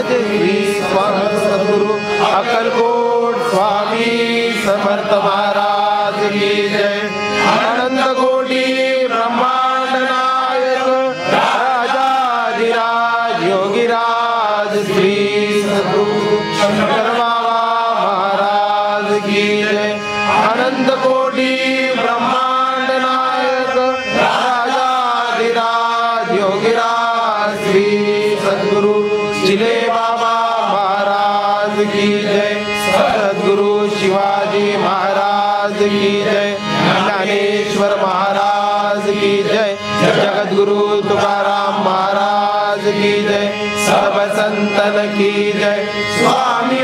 श्री स्वामी सद्गुरु अक्कलकोट स्वामी समर्थ महाराज की जय। अनंत कोटि ब्रह्मांड नायक राजाधिराज योगीराज श्री सद्गुरु शंकर बाबा महाराज की जय। अनंत कोटि ब्रह्मांड नायक राजाधिराज योगीराज श्री सद्गुरु चिले बाबा महाराज की जय। सद्गुरु शिवाजी महाराज की जय। ज्ञानेश्वर महाराज की जय। जगद्गुरु तुकाराम महाराज की जय। सब संतन की जय। स्वामी